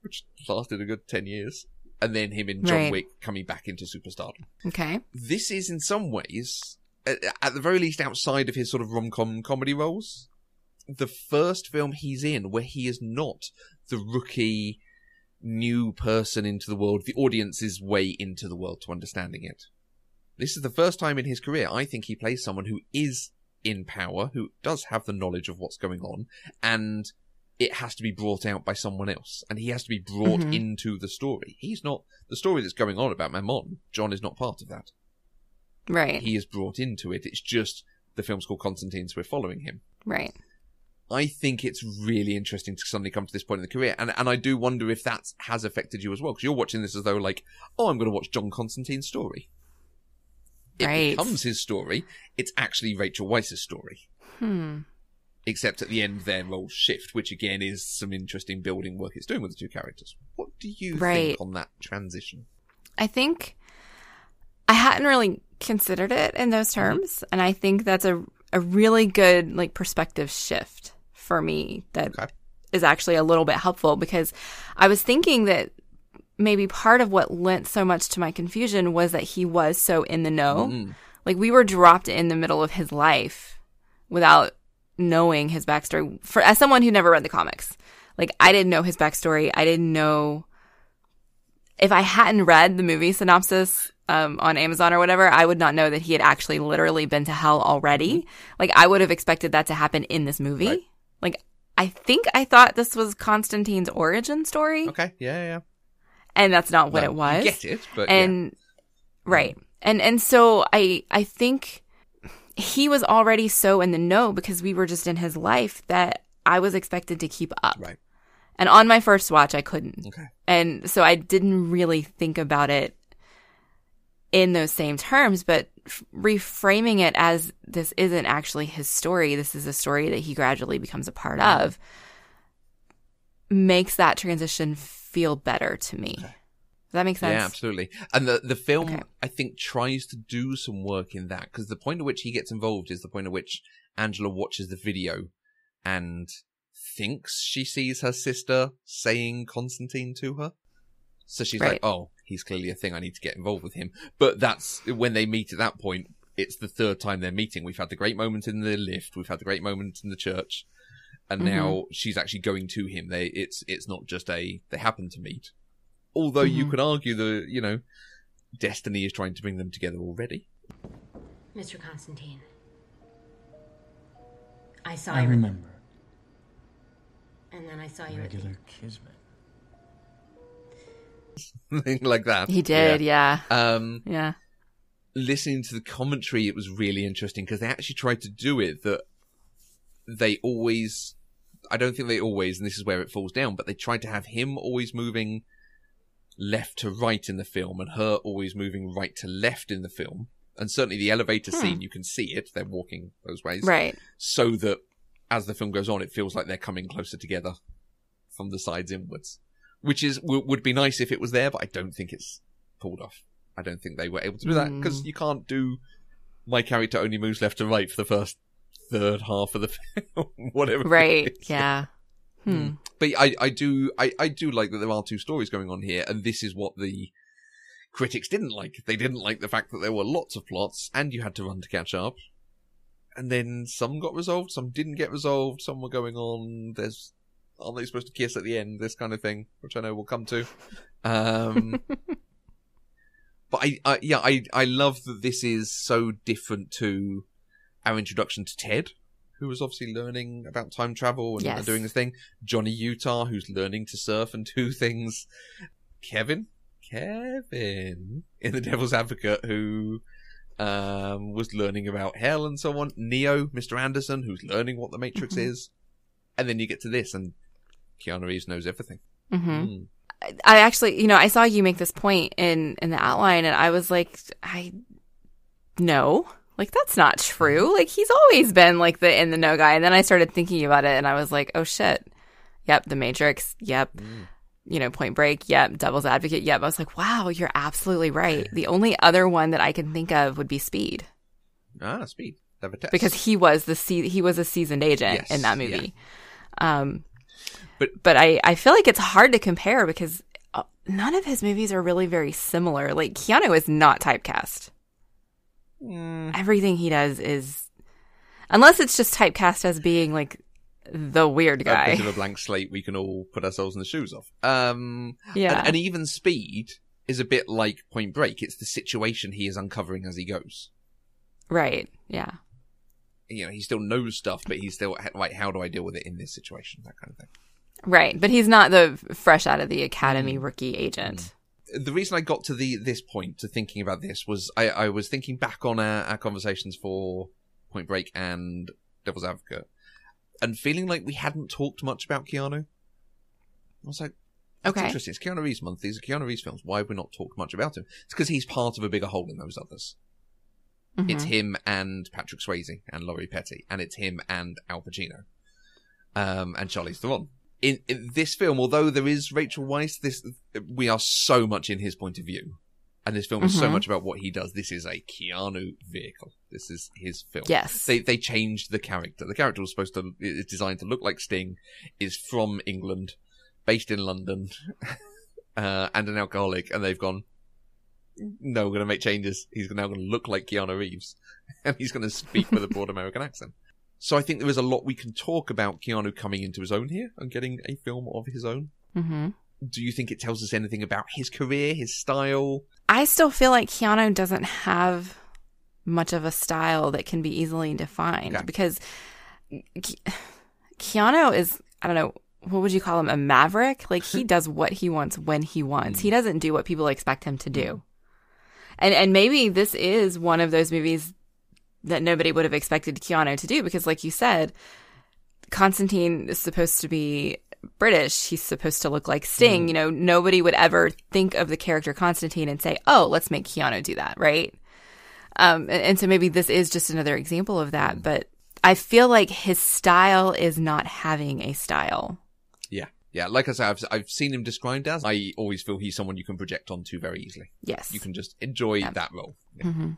which lasted a good 10 years. And then him in John Wick coming back into superstardom. Okay. This is in some ways, at the very least outside of his sort of rom-com comedy roles, the first film he's in where he is not the rookie new person into the world, the audience's way into the world to understanding it. This is the first time in his career I think he plays someone who is in power, who does have the knowledge of what's going on, and it has to be brought out by someone else, and he has to be brought into the story. He's not the story that's going on about Mammon. John is not part of that. Right. He is brought into it. It's just the film's called Constantine, so we're following him. Right. I think it's really interesting to suddenly come to this point in the career, and I do wonder if that has affected you as well, because you're watching this as though, like, I'm going to watch John Constantine's story. It becomes his story. It's actually Rachel Weisz's story. Except at the end, their roles shift, which again is some interesting building work it's doing with the two characters. What do you think on that transition? I think I hadn't really considered it in those terms, and I think that's a really good perspective shift for me that is actually a little bit helpful, because I was thinking that maybe part of what lent so much to my confusion was that he was so in the know. Like, we were dropped in the middle of his life without knowing his backstory. As someone who never read the comics, I didn't know his backstory. I didn't know, if I hadn't read the movie synopsis, on Amazon or whatever, I would not know that he had actually literally been to hell already. Like, I would have expected that to happen in this movie. Right. Like, I thought this was Constantine's origin story. Okay, yeah. And that's not what it was. You get it, but right. And so I think he was already so in the know because we were just in his life that I was expected to keep up. Right. And on my first watch, I couldn't. Okay. And so I didn't really think about it in those same terms, but reframing it as this isn't actually his story, this is a story that he gradually becomes a part of, makes that transition feel better to me. Okay. Does that make sense? Yeah, absolutely. And the film, I think, tries to do some work in that, because the point at which he gets involved is the point at which Angela watches the video and thinks she sees her sister saying Constantine to her. So she's like, oh, he's clearly a thing, I need to get involved with him. But that's when they meet at that point. It's the third time they're meeting. We've had the great moment in the lift. We've had the great moment in the church. And now she's actually going to him. It's not just they happen to meet. Although you could argue destiny is trying to bring them together already. Mr. Constantine, I saw I you. remember. And then I saw you Regular kismet. Thing like that. He did, yeah. Yeah. Listening to the commentary, it was really interesting because they actually tried to do it that they always, I don't think they always, and this is where it falls down, but they tried to have him always moving left to right in the film and her always moving right to left in the film. And certainly the elevator scene, you can see it. They're walking those ways. Right. So that as the film goes on, it feels like they're coming closer together from the sides inwards. Which would be nice if it was there, but I don't think it's pulled off. I don't think they were able to do that, because you can't do my character only moves left to right for the first third half of the film, whatever. Right, yeah. But I do like that there are two stories going on here, and this is what the critics didn't like. They didn't like the fact that there were lots of plots, and you had to run to catch up. And then some got resolved, some didn't get resolved, some were going on, aren't they supposed to kiss at the end? This kind of thing, which I know we'll come to. But I love that this is so different to our introduction to Ted, who was obviously learning about time travel and doing his thing. Johnny Utah, who's learning to surf and do things. Kevin in The Devil's Advocate, who was learning about hell and so on. Neo, Mr. Anderson, who's learning what the Matrix is. And then you get to this, and Keanu Reeves knows everything. I actually, I saw you make this point in the outline, and I was like, no, like, that's not true. Like, he's always been like the in the know guy. And then I started thinking about it, and I was like, oh shit. Yep. The Matrix. Yep. Point Break. Yep. Devil's Advocate. Yep. I was like, wow, you're absolutely right. The only other one that I can think of would be Speed. Speed. Because he was a seasoned agent in that movie. Yeah. But I feel like it's hard to compare because none of his movies are really very similar. Like, Keanu is not typecast. Everything he does is, unless it's just typecast as being like the weird guy. A bit of a blank slate we can all put ourselves in the shoes of. And even Speed is a bit like Point Break. It's the situation he is uncovering as he goes. Right, yeah. He still knows stuff, but he's still, right, how do I deal with it in this situation? That kind of thing. Right, but he's not the fresh out of the academy rookie agent. The reason I got to this point, to thinking about this, was I was thinking back on our conversations for Point Break and Devil's Advocate, and feeling like we hadn't talked much about Keanu. I was like, that's interesting. It's Keanu Reeves month. These are Keanu Reeves films. Why have we not talked much about him? It's because he's part of a bigger whole in those others. It's him and Patrick Swayze and Laurie Petty, and it's him and Al Pacino, and Charlize Theron. In this film, although there is Rachel Weisz, we are so much in his point of view, and this film is so much about what he does. This is a Keanu vehicle. This is his film. Yes, they changed the character. The character was is designed to look like Sting, is from England, based in London, and an alcoholic, and they've gone, no, we're going to make changes. He's now going to look like Keanu Reeves, and he's going to speak with a broad American accent. So I think there is a lot we can talk about Keanu coming into his own here and getting a film of his own. Do you think it tells us anything about his career, his style? I still feel like Keanu doesn't have much of a style that can be easily defined because Keanu is, I don't know, what would you call him? A maverick? Like, he does what he wants when he wants. He doesn't do what people expect him to do. And maybe this is one of those movies that nobody would have expected Keanu to do because, like you said, Constantine is supposed to be British. He's supposed to look like Sting. You know, nobody would ever think of the character Constantine and say, oh, let's make Keanu do that, right? And so maybe this is just another example of that. But I feel like his style is not having a style. Yeah, like I said, I've seen him described as. I always feel he's someone you can project onto very easily. Yes. You can just enjoy that role. Yeah. Mm-hmm.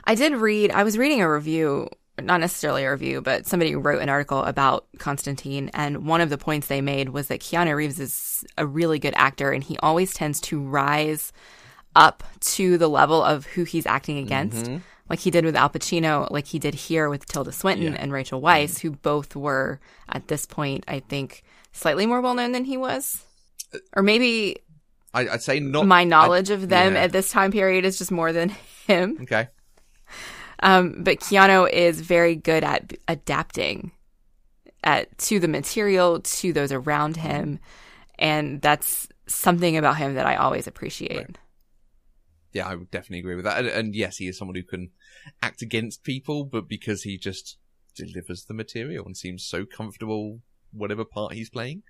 I was reading a review, not necessarily a review, but somebody wrote an article about Constantine, and one of the points they made was that Keanu Reeves is a really good actor, and he always tends to rise up to the level of who he's acting against, like he did with Al Pacino, like he did here with Tilda Swinton and Rachel Weisz, who both were, at this point, I think, slightly more well-known than he was. Or maybe I'd say not. My knowledge of them at this time period is just more than him. Okay. But Keanu is very good at adapting to the material, to those around him. And that's something about him that I always appreciate. Right. Yeah, I would definitely agree with that. And yes, he is someone who can act against people, but because he just delivers the material and seems so comfortable whatever part he's playing.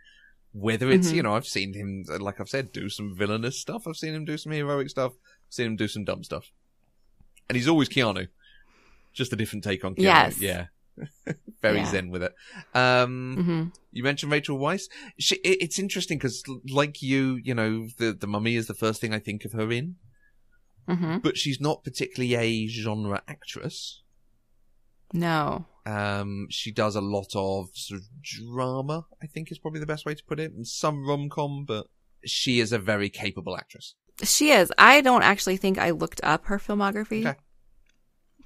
Whether it's, you know, I've seen him, like I've said, do some villainous stuff. I've seen him do some heroic stuff. I've seen him do some dumb stuff. And he's always Keanu. Just a different take on Keanu. Yes. Yeah. Very zen with it. You mentioned Rachel Weisz. It's interesting because, like you know, the Mummy is the first thing I think of her in. But she's not particularly a genre actress. No. She does a lot of sort of drama, I think is probably the best way to put it, and some rom-com, but she is a very capable actress. She is. I don't actually think I looked up her filmography. Okay.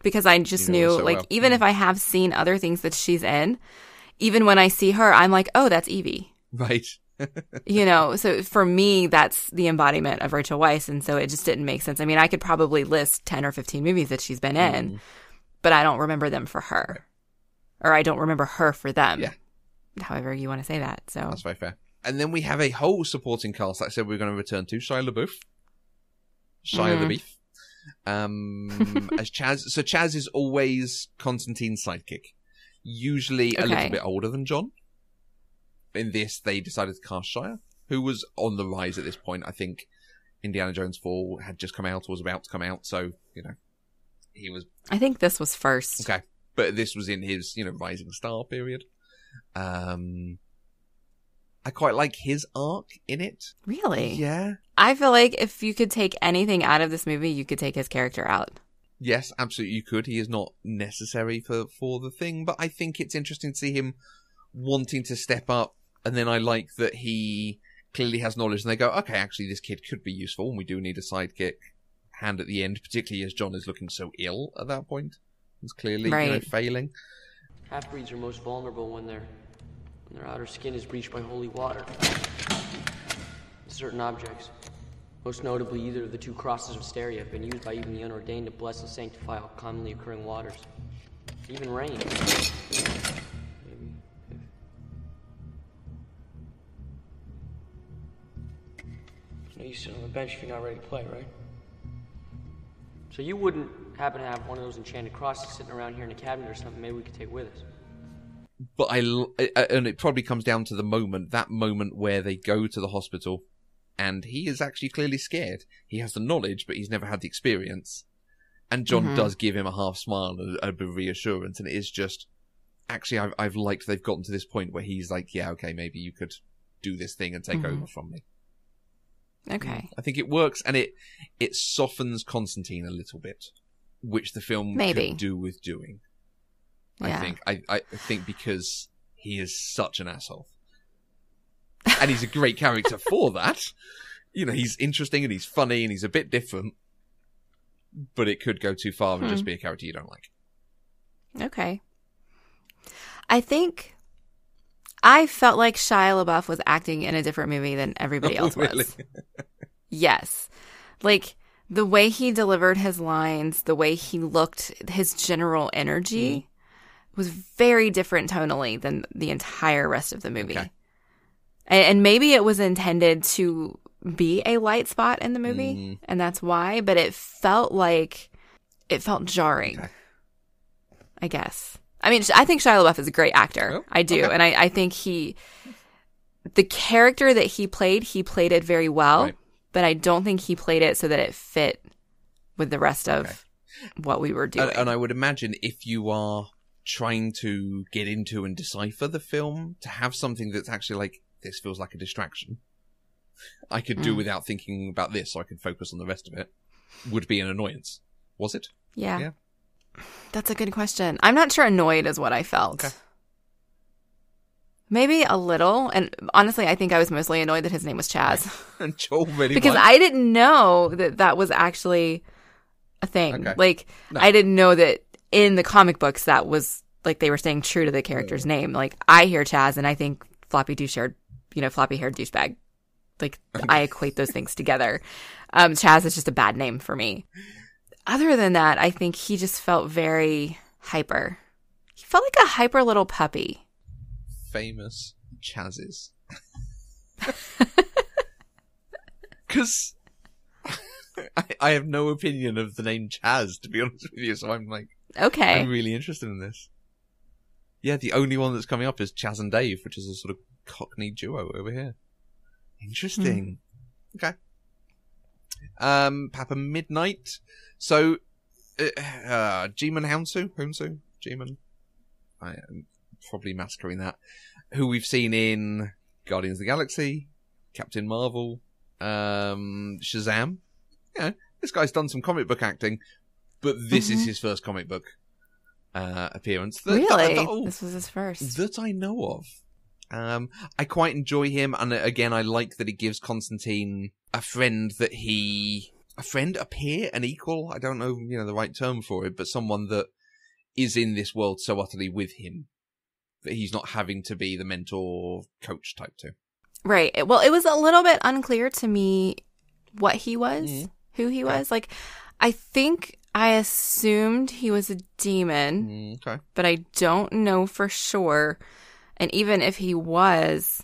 Because I just knew, so like, even if I have seen other things that she's in, even when I see her, I'm like, oh, that's Evie. Right. You know, so for me, that's the embodiment of Rachel Weisz, and so it just didn't make sense. I mean, I could probably list 10 or 15 movies that she's been in, but I don't remember them for her. Right. Or I don't remember her for them. Yeah. However you want to say that. So that's very fair. And then we have a whole supporting cast that I said we were going to return to. Shia LaBeouf. Shia LaBeouf. As Chaz. So Chaz is always Constantine's sidekick. Usually a little bit older than John. In this, they decided to cast Shia, who was on the rise at this point. I think Indiana Jones 4 had just come out or was about to come out. So, you know, he was... I think this was first. Okay. But this was in his, you know, rising star period. I quite like his arc in it. Really? Yeah. I feel like if you could take anything out of this movie, you could take his character out. Yes, absolutely you could. He is not necessary for the thing, but I think it's interesting to see him wanting to step up. And then I like that he clearly has knowledge and they go, okay, actually this kid could be useful and we do need a sidekick hand at the end, particularly as John is looking so ill at that point. It's clearly you know, failing. Half-breeds are most vulnerable when their outer skin is breached by holy water. Certain objects, most notably either of the two crosses of Asteria, have been used by even the unordained to bless and sanctify all commonly occurring waters. Even rain. Maybe. There's no use sitting on the bench if you're not ready to play, right? So you wouldn't happen to have one of those enchanted crosses sitting around here in a cabinet or something maybe we could take with us? But and it probably comes down to that moment where they go to the hospital and he is actually clearly scared. He has the knowledge, but he's never had the experience. And John does give him a half smile and a bit of reassurance. And it is just, actually, I've liked they've gotten to this point where he's like, yeah, okay, maybe you could do this thing and take over from me. Okay. I think it works, and it softens Constantine a little bit, which the film could do with doing. Yeah. I think because he is such an asshole. And he's a great character for that. You know, he's interesting and he's funny and he's a bit different. But it could go too far and just be a character you don't like. Okay. I think I felt like Shia LaBeouf was acting in a different movie than everybody else was. Yes. Like, the way he delivered his lines, the way he looked, his general energy was very different tonally than the entire rest of the movie. Okay. And maybe it was intended to be a light spot in the movie, and that's why, but it felt jarring, I guess. I mean, I think Shia LaBeouf is a great actor. Oh, I do. Okay. And I think the character that he played it very well, but I don't think he played it so that it fit with the rest of what we were doing. And I would imagine if you are trying to get into and decipher the film, to have something that's actually like, this feels like a distraction, I could do without thinking about this, so I could focus on the rest of it, would be an annoyance. Was it? Yeah. That's a good question. I'm not sure annoyed is what I felt. Okay. Maybe a little. And honestly, I think I was mostly annoyed that his name was Chaz. And Joel really because I didn't know that was actually a thing. Okay. Like, no. I didn't know that in the comic books that was, like, they were staying true to the character's name. Like, I hear Chaz and I think floppy haired douchebag. Like, I equate those things together. Chaz is just a bad name for me. Other than that, I think he just felt very hyper. He felt like a hyper little puppy. Famous Chazes. Because I have no opinion of the name Chaz, to be honest with you, so I'm like, okay, I'm really interested in this. Yeah, the only one that's coming up is Chaz and Dave, which is a sort of Cockney duo over here. Interesting. Okay. Papa Midnight. So, G-Man Hounsu? G-Man? I am probably massacring that. Who we've seen in Guardians of the Galaxy, Captain Marvel, Shazam. Yeah, this guy's done some comic book acting, but this is his first comic book appearance. Really? This was his first. That I know of. I quite enjoy him, and again, I like that he gives Constantine a friend, a peer, an equal. I don't know, the right term for it, but someone that is in this world so utterly with him that he's not having to be the mentor coach type too. Right. Well, it was a little bit unclear to me what he was, who he was. Like, I think I assumed he was a demon, but I don't know for sure. And even if he was,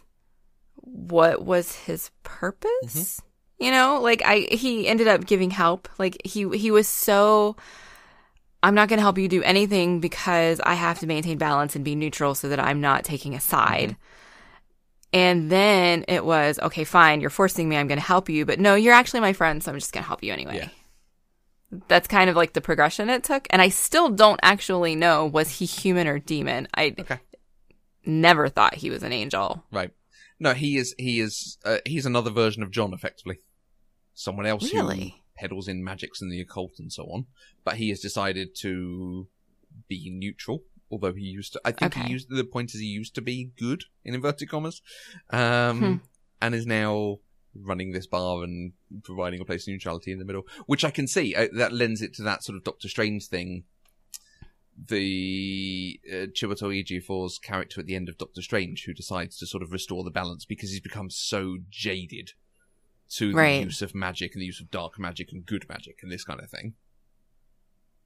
what was his purpose? He ended up giving help. Like, he was so, I'm not going to help you do anything because I have to maintain balance and be neutral so that I'm not taking a side. And then it was, okay, fine, you're forcing me, I'm going to help you. But no, you're actually my friend, so I'm just going to help you anyway. Yeah. That's kind of like the progression it took. And I still don't actually know, was he human or demon? I never thought he was an angel. Right. No, he's another version of John, effectively. Someone else who peddles in magics and the occult and so on. But he has decided to be neutral. Although he used to, I think he used to be good, in inverted commas. And is now running this bar and providing a place of neutrality in the middle. Which I can see, that lends it to that sort of Doctor Strange thing. The Chiwetel Ejiofor's character at the end of Doctor Strange, who decides to sort of restore the balance because he's become so jaded to the use of magic and the use of dark magic and good magic and this kind of thing.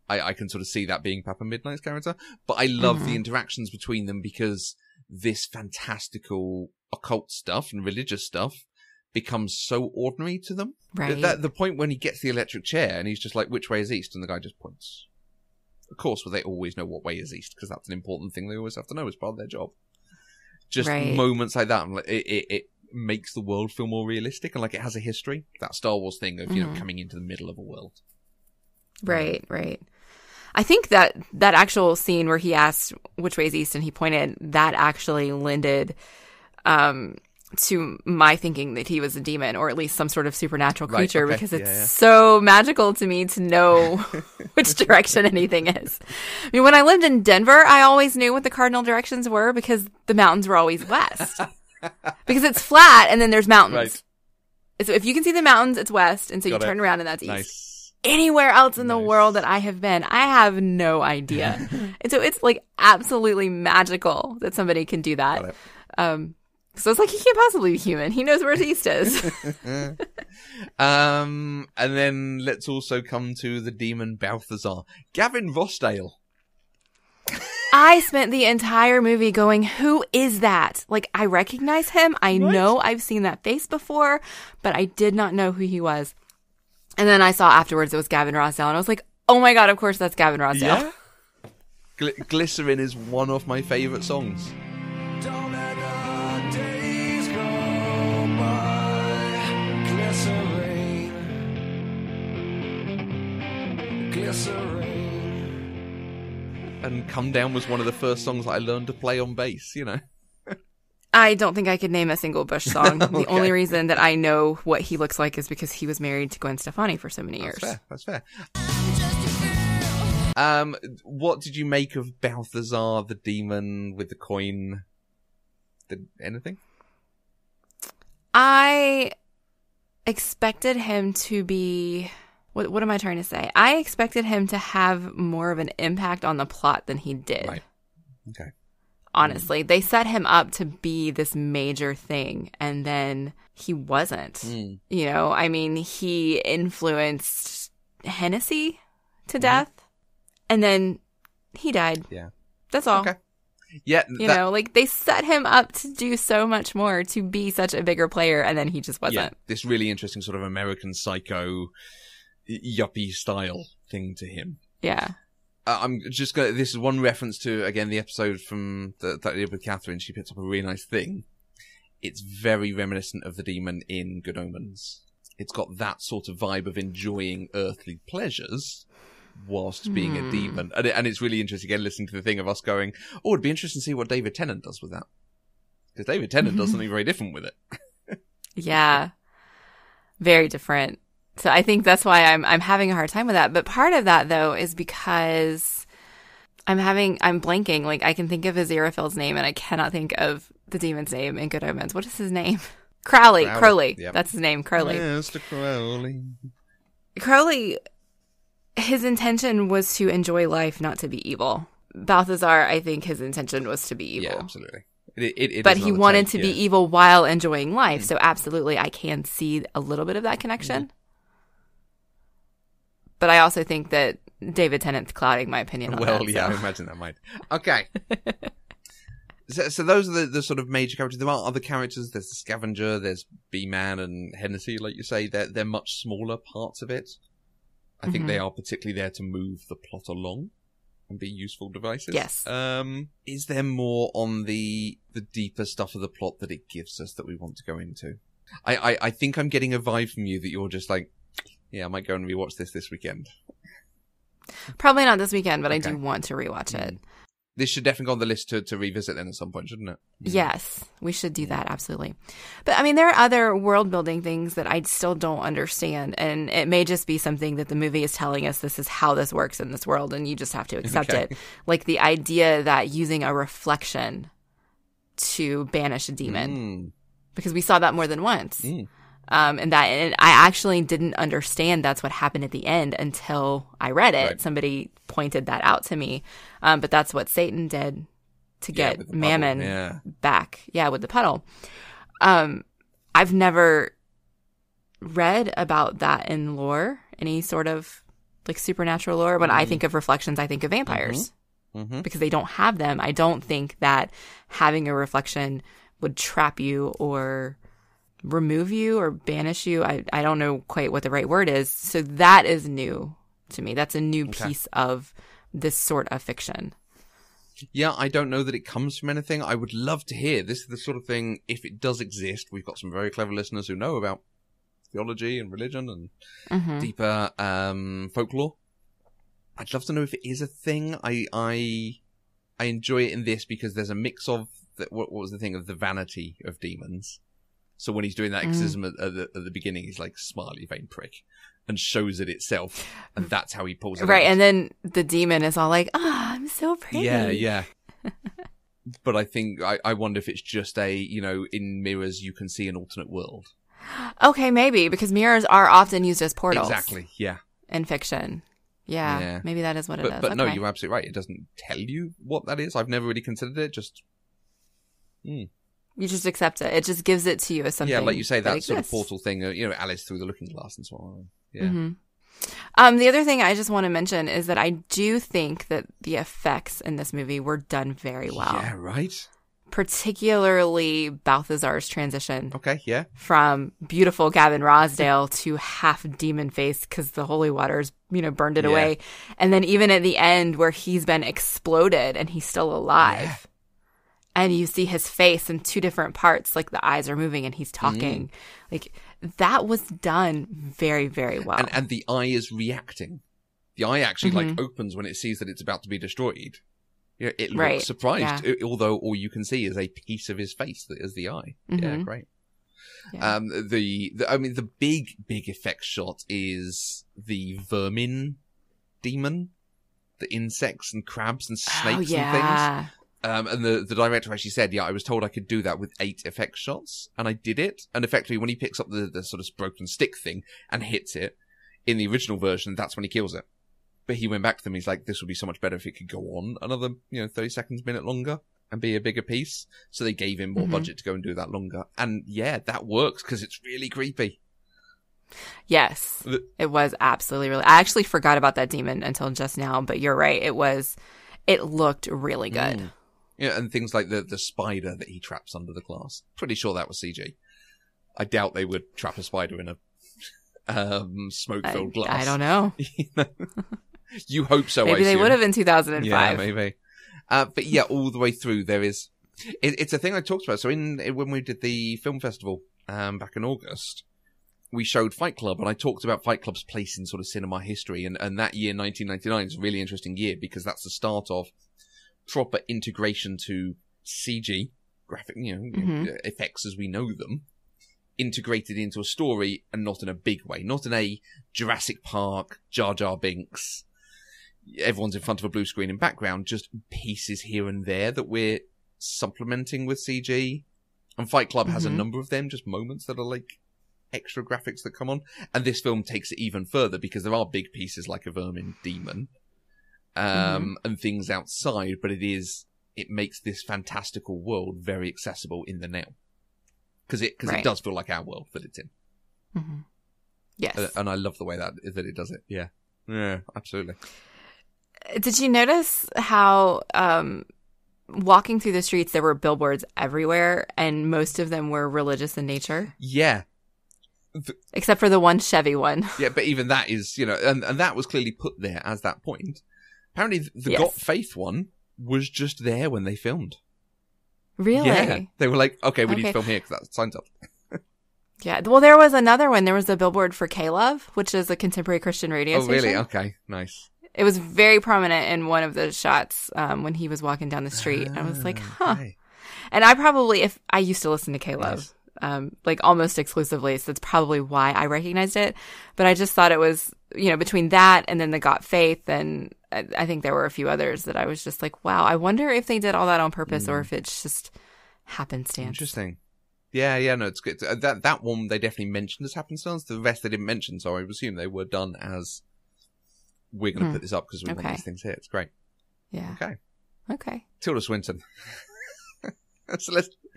I can sort of see that being Papa Midnight's character, but I love the interactions between them because this fantastical occult stuff and religious stuff becomes so ordinary to them. Right. The point when he gets the electric chair and he's just like, which way is east? And the guy just points. Of course, they always know what way is east because that's an important thing they always have to know as part of their job. Just moments like that, I'm like, it makes the world feel more realistic and like it has a history. That Star Wars thing of, coming into the middle of a world. Right. I think that actual scene where he asked which way is east and he pointed, that actually lended to my thinking that he was a demon or at least some sort of supernatural creature because it's so magical to me to know which direction anything is. I mean, when I lived in Denver, I always knew what the cardinal directions were because the mountains were always west. Because it's flat and then there's mountains. Right. So if you can see the mountains, it's west, and so you turn around and that's east. Nice. Anywhere else in the world that I have been, I have no idea. And so it's like absolutely magical that somebody can do that. So it's like, he can't possibly be human. He knows where the east is. And then let's also come to the demon Balthazar. Gavin Rossdale. I spent the entire movie going, who is that? Like, I recognize him. I know I've seen that face before, but I did not know who he was. And then I saw afterwards it was Gavin Rossdale, and I was like, oh my God, of course that's Gavin Rossdale. Yeah. Glycerin is one of my favourite songs. Don't let the days go by. Glycerin. And Come Down was one of the first songs that I learned to play on bass, you know. I don't think I could name a single Bush song. Okay. The only reason that I know what he looks like is because he was married to Gwen Stefani for so many years. That's fair. What did you make of Balthazar, the demon with the coin? Anything? I expected him to be... What am I trying to say? I expected him to have more of an impact on the plot than he did. Right. Okay. Honestly, they set him up to be this major thing, and then he wasn't. You know, I mean, he influenced Hennessy to death, and then he died. Yeah. That's all. Okay. Yeah. You know, like, they set him up to do so much more, to be such a bigger player, and then he just wasn't. Yeah. This really interesting sort of American Psycho yuppie style thing to him. Yeah. I'm just going to, this is one reference to, again, the episode from that I did with Catherine. She picked up a really nice thing. It's very reminiscent of the demon in Good Omens. It's got that sort of vibe of enjoying earthly pleasures whilst being a demon. And it's really interesting, again, listening to the thing of us going, oh, it'd be interesting to see what David Tennant does with that. Because David Tennant does something very different with it. Yeah. Very different. So I think that's why I'm having a hard time with that. But part of that, though, is because I'm blanking. Like, I can think of Aziraphale's name, and I cannot think of the demon's name in Good Omens. What is his name? Crowley. Yep. That's his name, Crowley. Mr. Crowley. Crowley, his intention was to enjoy life, not to be evil. Balthazar, I think his intention was to be evil. Yeah, absolutely. But he wanted to be evil while enjoying life. So absolutely, I can see a little bit of that connection. But I also think that David Tennant's clouding my opinion on that. Well, yeah, I imagine that might. Okay. So those are the sort of major characters. There are other characters. There's the Scavenger, there's B-Man and Hennessy, like you say. They're much smaller parts of it. I think they are particularly there to move the plot along and be useful devices. Yes. Is there more on the deeper stuff of the plot that it gives us that we want to go into? I think I'm getting a vibe from you that you're just like, yeah, I might go and rewatch this weekend. Probably not this weekend, but okay. I do want to rewatch it. This should definitely go on the list to revisit then at some point, shouldn't it? Yes, we should do that, absolutely. But, I mean, there are other world-building things that I still don't understand, and it may just be something that the movie is telling us this is how this works in this world, and you just have to accept it. Like the idea that using a reflection to banish a demon. Because we saw that more than once. And I actually didn't understand that's what happened at the end until I read it. Right. Somebody pointed that out to me. But that's what Satan did to get Mammon back. Yeah, with the puddle. I've never read about that in lore, any sort of like supernatural lore. When I think of reflections, I think of vampires. Because they don't have them. I don't think that having a reflection would trap you or remove you or banish you. I don't know quite what the right word is. So that is new to me. That's a new piece of this sort of fiction. Yeah, I don't know that it comes from anything. I would love to hear. This is the sort of thing, if it does exist, we've got some very clever listeners who know about theology and religion and deeper folklore. I'd love to know if it is a thing. I enjoy it in this because there's a mix of, what was the thing of the vanity of demons. So when he's doing that exorcism at the beginning, he's like, smiley vain prick, and shows it itself. And that's how he pulls it right, out. And then the demon is all like, I'm so pretty. Yeah. But I think, I wonder if it's just in mirrors you can see an alternate world. Okay, maybe, because mirrors are often used as portals. Exactly, yeah. In fiction. Yeah, maybe that is what it is. But no, you're absolutely right. It doesn't tell you what that is. I've never really considered it, just... You just accept it. It just gives it to you as something. Yeah, like you say, that exists. sort of portal thing, Alice through the looking glass and so on. Yeah. Mm-hmm. The other thing I just want to mention is that I do think that the effects in this movie were done very well. Yeah, right. Particularly Balthazar's transition. Okay, yeah. From beautiful Gavin Rossdale to half demon face because the holy waters, burned it away. And then even at the end where he's been exploded and he's still alive. Yeah. And you see his face in two different parts, like the eyes are moving and he's talking. Like, that was done very, very well. And the eye is reacting. The eye actually opens when it sees that it's about to be destroyed. It looks surprised, although all you can see is a piece of his face that is the eye. Yeah, great. Yeah. The big effect shot is the vermin demon, the insects and crabs and snakes and things. And the director actually said, I was told I could do that with 8 effect shots, and I did it. And effectively, when he picks up the sort of broken stick thing and hits it, in the original version, that's when he kills it. But he went back to them, he's like, this would be so much better if it could go on another, 30 seconds, minute longer, and be a bigger piece. So they gave him more budget to go and do that longer. And yeah, that works, because it's really creepy. Yes, it was absolutely really. I actually forgot about that demon until just now, but you're right. It looked really good. Yeah, and things like the spider that he traps under the glass. Pretty sure that was CG. I doubt they would trap a spider in a smoke-filled glass. I don't know. You hope so. Maybe they would have in 2005. Yeah, maybe. But yeah, all the way through there is. It's a thing I talked about. So when we did the film festival back in August, we showed Fight Club, and I talked about Fight Club's place in sort of cinema history, and that year, 1999, is a really interesting year because that's the start of proper integration to CG graphic, effects as we know them, integrated into a story, and not in a big way, not in a Jurassic Park, Jar Jar Binks, everyone's in front of a blue screen in background, just pieces here and there that we're supplementing with CG. And Fight Club has a number of them, just moments that are like extra graphics that come on. And this film takes it even further because there are big pieces like a vermin demon, and things outside, but it makes this fantastical world very accessible in the now. Because it does feel like our world that it's in. Mm-hmm. Yes. And I love the way that it does it. Yeah. Yeah, absolutely. Did you notice how walking through the streets, there were billboards everywhere, and most of them were religious in nature? Yeah. Except for the one Chevy one. Yeah, but even that is, and that was clearly put there as that point. Apparently, the Got Faith one was just there when they filmed. Really? Yeah. They were like, okay, we need to film here because that signs up. Yeah. Well, there was another one. There was a billboard for K-Love, which is a contemporary Christian radio station. Oh, really? Okay. Nice. It was very prominent in one of the shots when he was walking down the street. I was like, huh. Okay. And I used to listen to K-Love, like almost exclusively. So that's probably why I recognized it. But I just thought it was, between that and then the Got Faith, and I think there were a few others that I was just like, wow, I wonder if they did all that on purpose or if it's just happenstance. Interesting. Yeah, no, it's good. That one they definitely mentioned as happenstance. The rest they didn't mention, so I assume they were done as, we're going to put this up because we want these things here. It's great. Yeah. Okay. Tilda Swinton.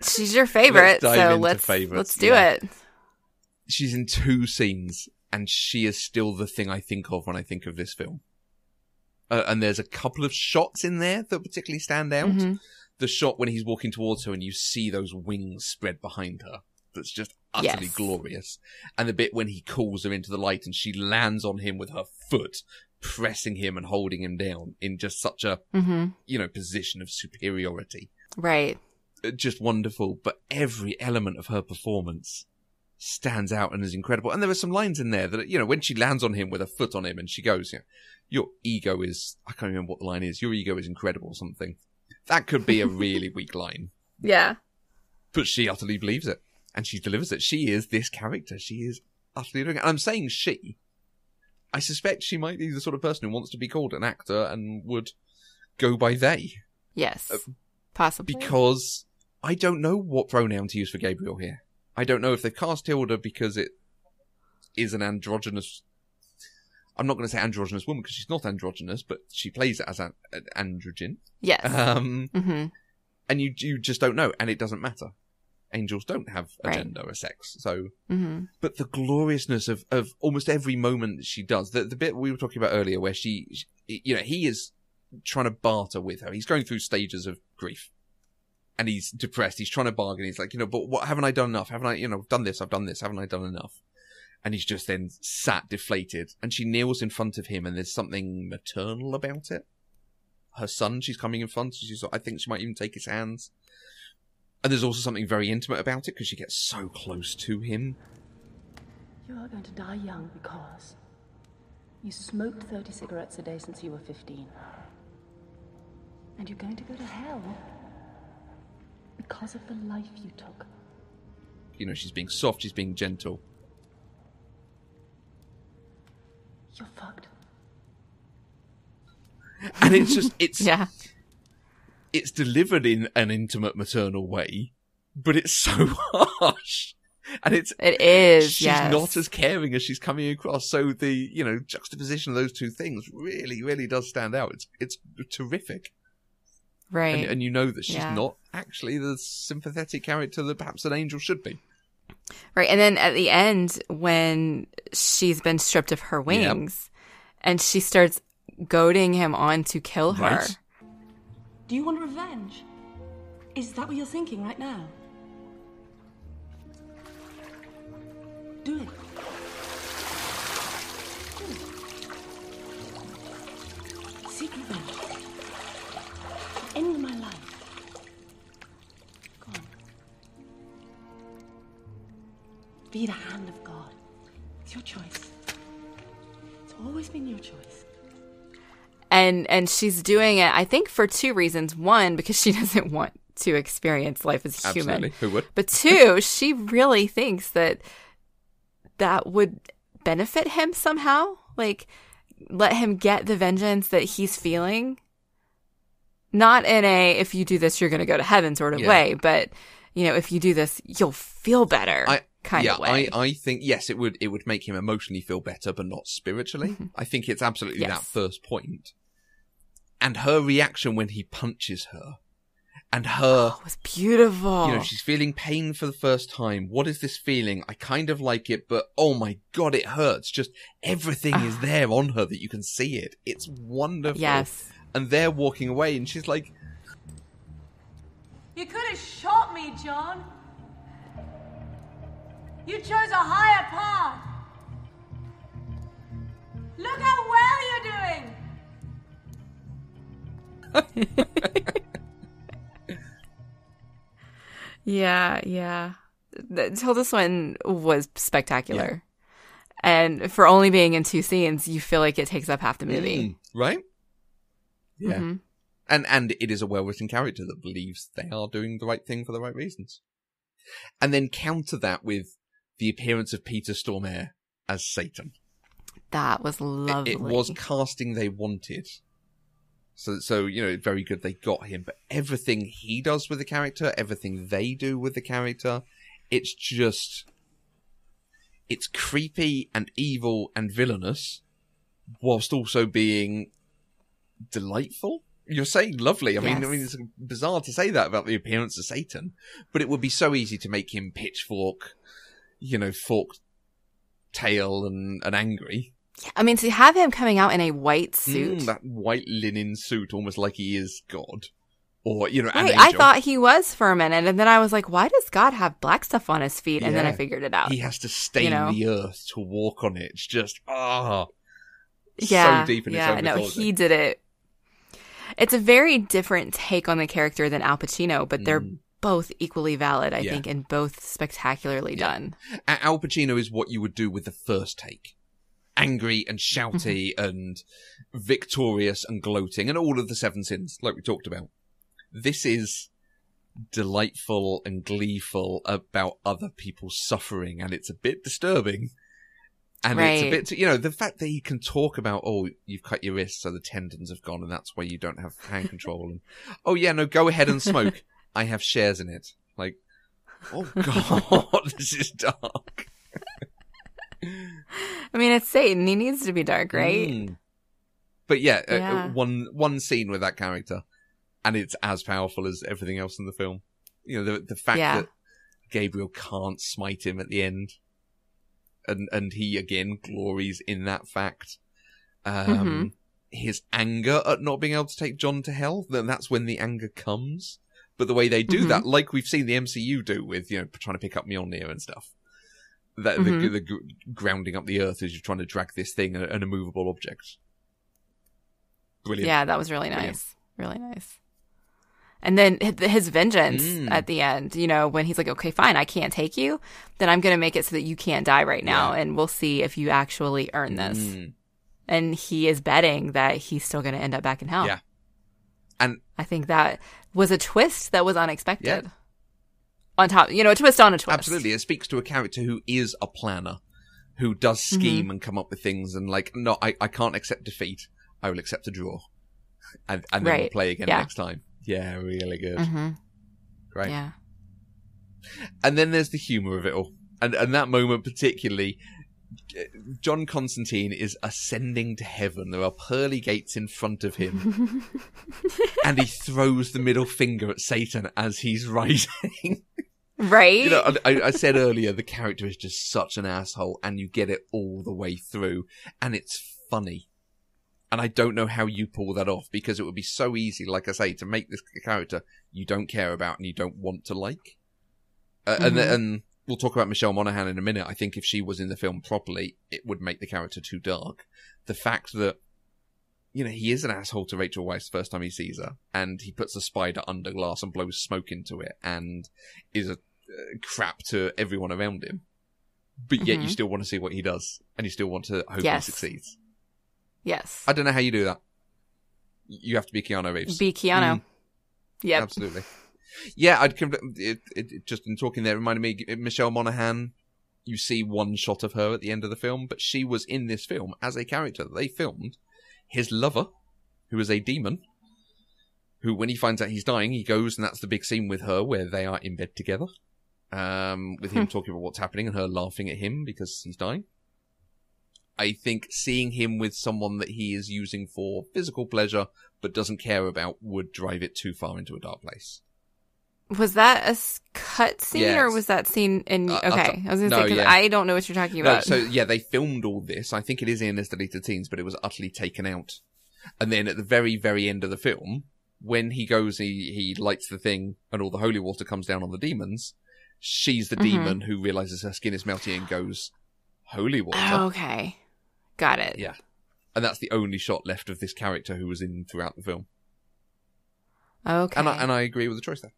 She's your favorite, let's do it. She's in 2 scenes, and she is still the thing I think of when I think of this film. And there's a couple of shots in there that particularly stand out. Mm-hmm. The shot when he's walking towards her and you see those wings spread behind her. That's just utterly glorious. And the bit when he calls her into the light and she lands on him with her foot, pressing him and holding him down in just such a, position of superiority. Right. Just wonderful. But every element of her performance stands out and is incredible. And there are some lines in there that, when she lands on him with her foot on him and she goes, your ego is, I can't remember what the line is, your ego is incredible or something. That could be a really weak line. Yeah. But she utterly believes it. And she delivers it. She is this character. She is utterly doing it. And I'm saying she. I suspect she might be the sort of person who wants to be called an actor and would go by they. Yes. Possibly. Because I don't know what pronoun to use for Gabriel here. I don't know if they cast Hilda because it is an androgynous... I'm not going to say androgynous woman because she's not androgynous, but she plays it as an androgen. Yes. And you just don't know, and it doesn't matter. Angels don't have a gender or sex. So, Mm-hmm. but the gloriousness of almost every moment that she does, the bit we were talking about earlier where she, he is trying to barter with her. He's going through stages of grief and he's depressed. He's trying to bargain. He's like, but what, haven't I done enough? Haven't I, done this? I've done this. Haven't I done enough? And he's just then sat deflated, and she kneels in front of him, and there's something maternal about it. Her son, she's coming in front. I think she might even take his hands. And there's also something very intimate about it because she gets so close to him. You are going to die young because you smoked 30 cigarettes a day since you were 15. And you're going to go to hell because of the life you took. She's being soft, she's being gentle. You're fucked. And it's delivered in an intimate maternal way, but it's so harsh. And it is, she's not as caring as she's coming across. So the, juxtaposition of those two things really, really does stand out. It's terrific. Right. And that she's not actually the sympathetic character that perhaps an angel should be. Right. And then at the end, when she's been stripped of her wings and she starts goading him on to kill her. Right. Do you want revenge? Is that what you're thinking right now? Do it. Seek revenge. End my life. Go on. Be the hand of God. It's your choice. It's always been your choice. And she's doing it, I think, for two reasons. One, because she doesn't want to experience life as a human. Absolutely. Who would? But two, she really thinks that would benefit him somehow. Like, let him get the vengeance that he's feeling. Not in a, if you do this, you're going to go to heaven sort of way. But, if you do this, you'll feel better kind of way. I think, yes, it would make him emotionally feel better, but not spiritually. Mm-hmm. I think it's absolutely that first point. And her reaction when he punches her. And her... Oh, it was beautiful. She's feeling pain for the first time. What is this feeling? I kind of like it, but oh my God, it hurts. Just everything is there on her that you can see it. It's wonderful. Yes. And they're walking away and she's like... You could have shot me, John. You chose a higher path. Look how well you're doing. Yeah. Tilda Swinton was spectacular. Yeah. And for only being in two scenes, you feel like it takes up half the movie. Right? Yeah. Mm-hmm. And it is a well-written character that believes they are doing the right thing for the right reasons. And then counter that with the appearance of Peter Stormare as Satan. That was lovely. It was casting they wanted. So very good they got him. But everything he does with the character, everything they do with the character, it's creepy and evil and villainous, whilst also being delightful. You're saying lovely. I mean, it's bizarre to say that about the appearance of Satan, but it would be so easy to make him pitchfork, forked tail and angry. I mean, to have him coming out in a white suit. That white linen suit, almost like he is God. Or, an angel. I thought he was for a minute, and then I was like, why does God have black stuff on his feet? And then I figured it out. He has to stain the earth to walk on it. It's just, so deep in its own mythology. He did it. It's a very different take on the character than Al Pacino, but they're both equally valid, I think, and both spectacularly done. Al Pacino is what you would do with the first take. Angry and shouty and victorious and gloating and all of the seven sins, like we talked about. This is delightful and gleeful about other people's suffering, and it's a bit disturbing. And it's a bit, the fact that he can talk about, you've cut your wrist, so the tendons have gone, and that's why you don't have hand control. And, go ahead and smoke. I have shares in it. Like, oh God, this is dark. I mean, it's Satan. He needs to be dark, right? But one scene with that character, and it's as powerful as everything else in the film. The fact that Gabriel can't smite him at the end. And he, again, glories in that fact. His anger at not being able to take John to hell, then that's when the anger comes. But the way they do that, like we've seen the MCU do with, trying to pick up Mjolnir and stuff. That the grounding up the earth as you're trying to drag this thing, an immovable object. Brilliant. Yeah, that was really nice. Really nice. And then his vengeance at the end, when he's like, okay, fine, I can't take you, then I'm going to make it so that you can't die right now, and we'll see if you actually earn this. And he is betting that he's still going to end up back in hell. Yeah. And I think that was a twist that was unexpected. Yeah. On top, a twist on a twist. Absolutely. It speaks to a character who is a planner, who does scheme and come up with things and no, I can't accept defeat. I will accept a draw. And then we'll play again next time. Yeah, really good. Great. Yeah. And then there's the humour of it all. And that moment particularly, John Constantine is ascending to heaven. There are pearly gates in front of him. And he throws the middle finger at Satan as he's rising. Right? I said earlier, the character is just such an asshole, and you get it all the way through. And it's funny. And I don't know how you pull that off, because it would be so easy, like I say, to make this character you don't care about and you don't want to like. And we'll talk about Michelle Monaghan in a minute. I think if she was in the film properly, it would make the character too dark. The fact that, he is an asshole to Rachel Weisz the first time he sees her, and he puts a spider under glass and blows smoke into it, and is a crap to everyone around him. But yet you still want to see what he does, and you still want to hope he succeeds. Yes. I don't know how you do that. You have to be Keanu Reeves. Be Keanu. Yep. Absolutely. Yeah, it just in talking there, it reminded me, Michelle Monaghan, you see one shot of her at the end of the film, but she was in this film as a character. They filmed his lover, who is a demon, who, when he finds out he's dying, he goes, and that's the big scene with her where they are in bed together, with him talking about what's happening and her laughing at him because he's dying. I think seeing him with someone that he is using for physical pleasure but doesn't care about would drive it too far into a dark place. Was that a cut scene, or was that scene in... Okay, I was going to say, because I don't know what you're talking about. So, they filmed all this. I think it is in as deleted scenes, but it was utterly taken out. And then at the very, very end of the film, when he goes, he lights the thing, and all the holy water comes down on the demons, she's the demon who realizes her skin is melting and goes, holy water? Oh, okay. Got it. Yeah. And that's the only shot left of this character who was in throughout the film. Okay. And I agree with the choice there,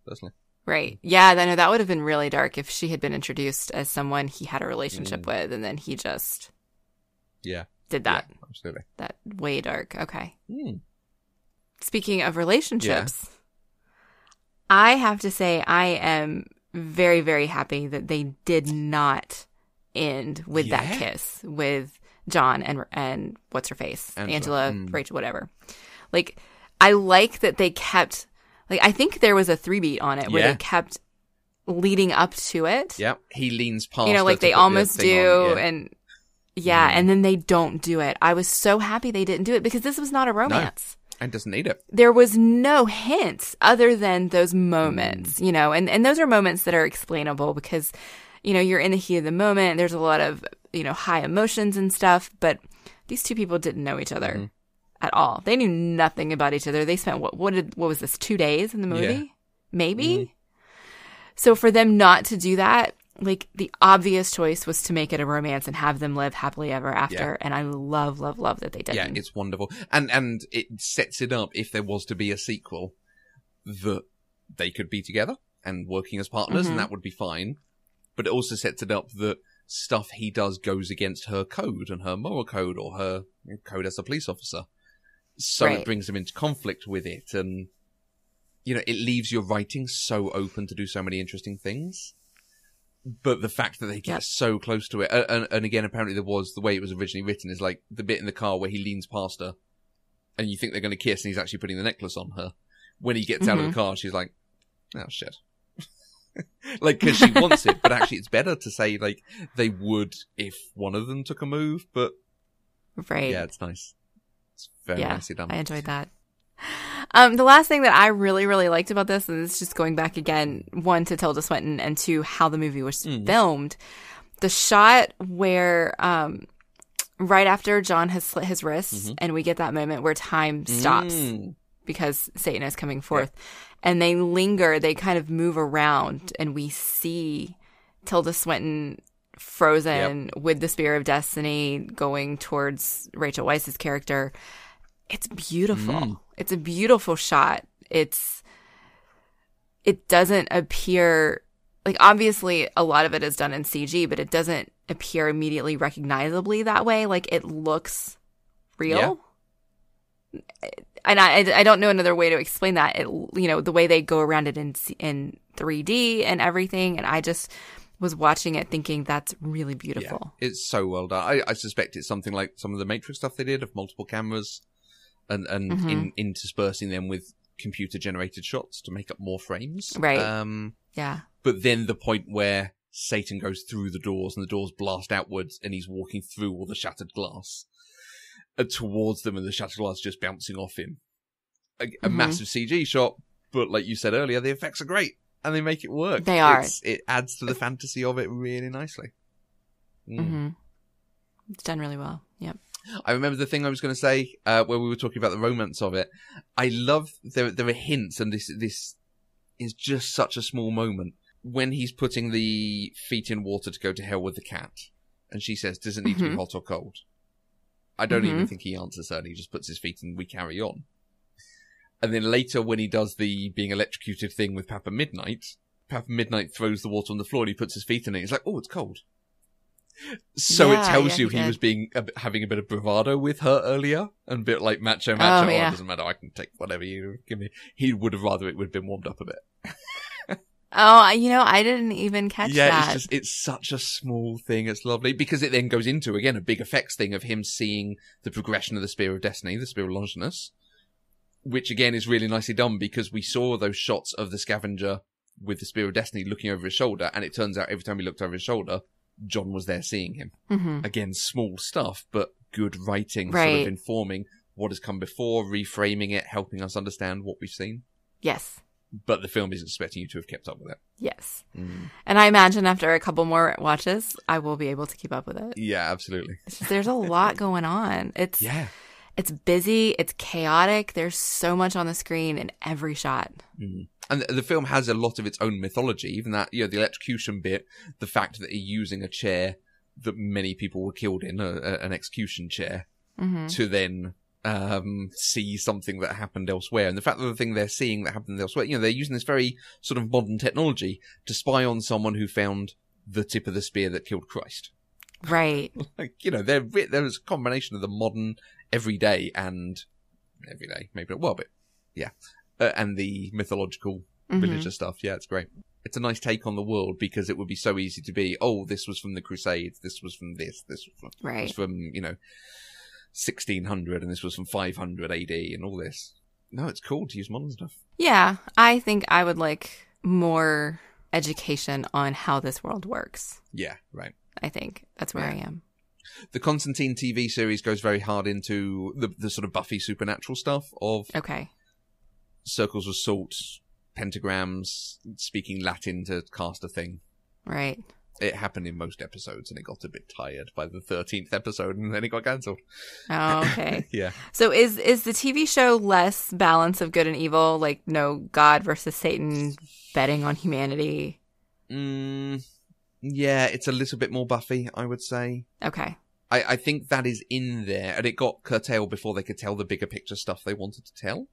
personally. Right. Yeah, I know that would have been really dark if she had been introduced as someone he had a relationship with, and then he just did that. Yeah, absolutely. That way dark. Okay. Speaking of relationships, I have to say I am very, very happy that they did not end with that kiss with John and what's her face? Angela, Rachel, whatever. Like, I like that they kept, I think there was a 3-beat on it where they kept leading up to it. Yeah. He leans past. Like they almost do. And and then they don't do it. I was so happy they didn't do it because this was not a romance. No, and doesn't need it. There was no hints other than those moments, and those are moments that are explainable because, you're in the heat of the moment. There's a lot of, high emotions and stuff, but these two people didn't know each other at all. They knew nothing about each other. They spent, what was this, 2 days in the movie? Yeah. Maybe? So for them not to do that, the obvious choice was to make it a romance and have them live happily ever after. Yeah. And I love, love, love that they did. Yeah, it's wonderful. And it sets it up, if there was to be a sequel, that they could be together and working as partners, and that would be fine. But it also sets it up that stuff he does goes against her code and her moral code or her code as a police officer. So it brings them into conflict with it. And, it leaves your writing so open to do so many interesting things. But the fact that they get so close to it, and again, apparently there was, the way it was originally written is like the bit in the car where he leans past her and you think they're going to kiss and he's actually putting the necklace on her. When he gets out of the car, she's like, oh shit. Because she wants it, but actually it's better to say they would if one of them took a move, but yeah, it's nice. It's very nicely done. I enjoyed that. The last thing that I really, really liked about this, and it's just going back again, one, to Tilda Swinton, and two, how the movie was filmed. The shot where right after John has slit his wrists, and we get that moment where time stops because Satan is coming forth. And they linger, they kind of move around, and we see Tilda Swinton frozen with the Spear of Destiny going towards Rachel Weisz's character. It's beautiful. It's a beautiful shot. It doesn't appear, like, obviously a lot of it is done in CG, but it doesn't appear immediately recognizably that way. Like, it looks real. And I don't know another way to explain that. The way they go around it in 3D and everything. And I just was watching it thinking that's really beautiful. Yeah, it's so well done. I suspect it's something like some of the Matrix stuff they did of multiple cameras and interspersing them with computer generated shots to make up more frames. Right. But then the point where Satan goes through the doors and the doors blast outwards and he's walking through all the shattered glass towards them, and the shattered glass just bouncing off him. A massive CG shot, but like you said earlier, the effects are great and they make it work. They are. It adds to the fantasy of it really nicely. It's done really well. Yep. I remember the thing I was going to say where we were talking about the romance of it. I love there are hints, and this is just such a small moment when he's putting the feet in water to go to hell with the cat, and she says, "Does it need to be hot or cold?" I don't even think he answers her, and he just puts his feet and we carry on. And then later, when he does the being electrocuted thing with Papa Midnight throws the water on the floor and he puts his feet in it. He's like, "Oh, it's cold." So it tells you he was having a bit of bravado with her earlier, and a bit like macho. It doesn't matter, I can take whatever you give me. He would have rather it would have been warmed up a bit. I didn't even catch that. It's such a small thing. It's lovely because it then goes into, again, a big effects thing of him seeing the progression of the Spear of Destiny, the Spear of Longinus, which again is really nicely done because we saw those shots of the scavenger with the Spear of Destiny looking over his shoulder, and it turns out every time he looked over his shoulder, John was there seeing him. Again, small stuff, but good writing, sort of informing what has come before, reframing it, helping us understand what we've seen. Yes. But the film is expecting you to have kept up with it. Yes. And I imagine after a couple more watches, I will be able to keep up with it. Yeah, absolutely. There's a lot going on. It's busy. It's chaotic. There's so much on the screen in every shot. And the film has a lot of its own mythology. Even that, the electrocution bit, the fact that you're using a chair that many people were killed in, an execution chair, to then see something that happened elsewhere. And the fact that the thing they're seeing that happened elsewhere, they're using this very sort of modern technology to spy on someone who found the tip of the spear that killed Christ. Right. There's a combination of the modern, everyday, maybe not well, but yeah. And the mythological religious stuff. Yeah, it's great. It's a nice take on the world because it would be so easy to be, this was from the Crusades, this was from this was from 1600, and this was from 500 AD, and all this. No, it's cool to use modern stuff. Yeah, I think I would like more education on how this world works. Yeah, right. I think that's where I am. The Constantine TV series goes very hard into the sort of Buffy supernatural stuff of circles of salt, pentagrams, speaking Latin to cast a thing. Right. It happened in most episodes, and it got a bit tired by the 13th episode, and then it got cancelled. Oh, okay. Yeah. So is the TV show less balance of good and evil, like no God versus Satan betting on humanity? Yeah, it's a little bit more Buffy, I would say. Okay. I think that is in there, and it got curtailed before they could tell the bigger picture stuff they wanted to tell.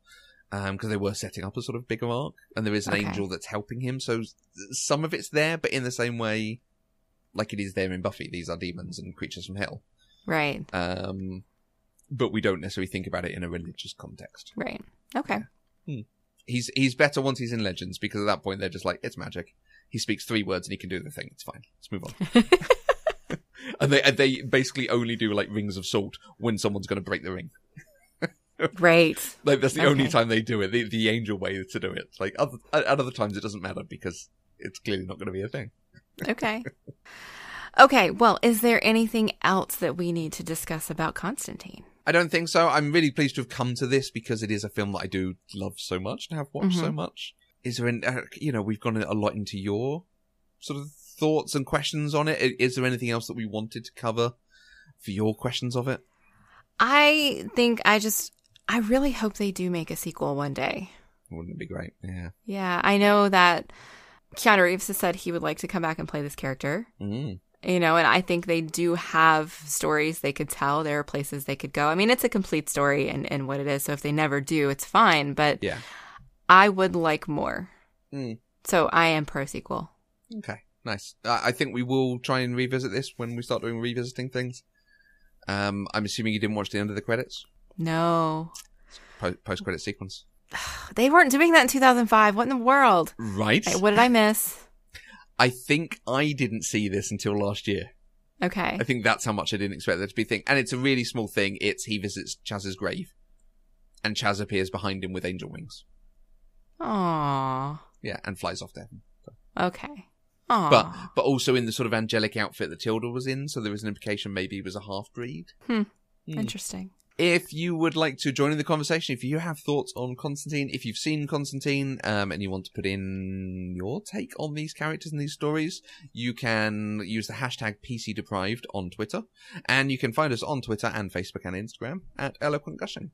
Because they were setting up a sort of bigger arc, and there is an angel that's helping him, so some of it's there, but in the same way, like it is there in Buffy, these are demons and creatures from hell. Right. But we don't necessarily think about it in a religious context. Right. Okay. He's better once he's in Legends, because at that point they're just like, it's magic. He speaks 3 words and he can do the thing, it's fine. Let's move on. and they basically only do like rings of salt when someone's going to break the ring. Right. Like that's the only time they do it, the angel way to do it. Like at other times it doesn't matter because it's clearly not going to be a thing. Okay. Okay, well, is there anything else that we need to discuss about Constantine? I don't think so. I'm really pleased to have come to this because it is a film that I do love so much and have watched so much. Is there we've gone a lot into your sort of thoughts and questions on it. Is there anything else that we wanted to cover for your questions of it? I think I really hope they do make a sequel one day. Wouldn't it be great? Yeah. Yeah, I know that Keanu Reeves has said he would like to come back and play this character. And I think they do have stories they could tell. There are places they could go. I mean, it's a complete story and what it is. So if they never do, it's fine. But yeah, I would like more. So I am pro sequel. Okay, nice. I think we will try and revisit this when we start doing revisiting things. I'm assuming you didn't watch the end of the credits? No. Post-credit sequence. They weren't doing that in 2005. What in the world? Right. What did I miss? I think I didn't see this until last year. Okay. I think that's how much I didn't expect there to be a thing. And it's a really small thing. It's he visits Chaz's grave. And Chaz appears behind him with angel wings. Aww. Yeah, and flies off to heaven. So. Okay. Aww. But also in the sort of angelic outfit that Tilda was in, so there was an implication maybe he was a half-breed. Interesting. If you would like to join in the conversation, if you have thoughts on Constantine, if you've seen Constantine, and you want to put in your take on these characters and these stories, you can use the hashtag PCDeprived on Twitter, and you can find us on Twitter and Facebook and Instagram at Eloquent Gushing.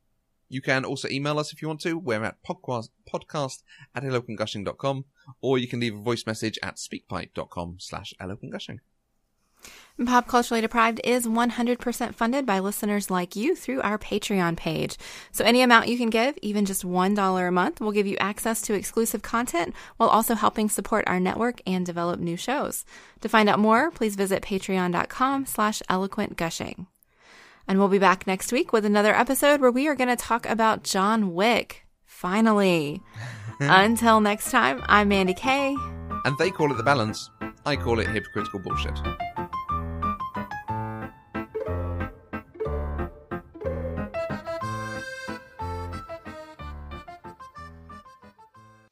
You can also email us if you want to. We're at podcast@eloquentgushing.com, or you can leave a voice message at speakpipe.com/eloquentgushing. Pop Culturally Deprived is 100% funded by listeners like you through our Patreon page. So any amount you can give, even just $1 a month, will give you access to exclusive content while also helping support our network and develop new shows. To find out more, please visit patreon.com/eloquentgushing. And we'll be back next week with another episode where we are going to talk about John Wick. Finally. Until next time, I'm Mandi K. And they call it the balance. I call it hypocritical bullshit.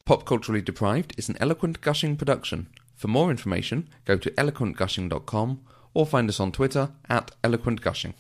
Pop Culturally Deprived is an Eloquent Gushing production. For more information, go to eloquentgushing.com or find us on Twitter at eloquentgushing.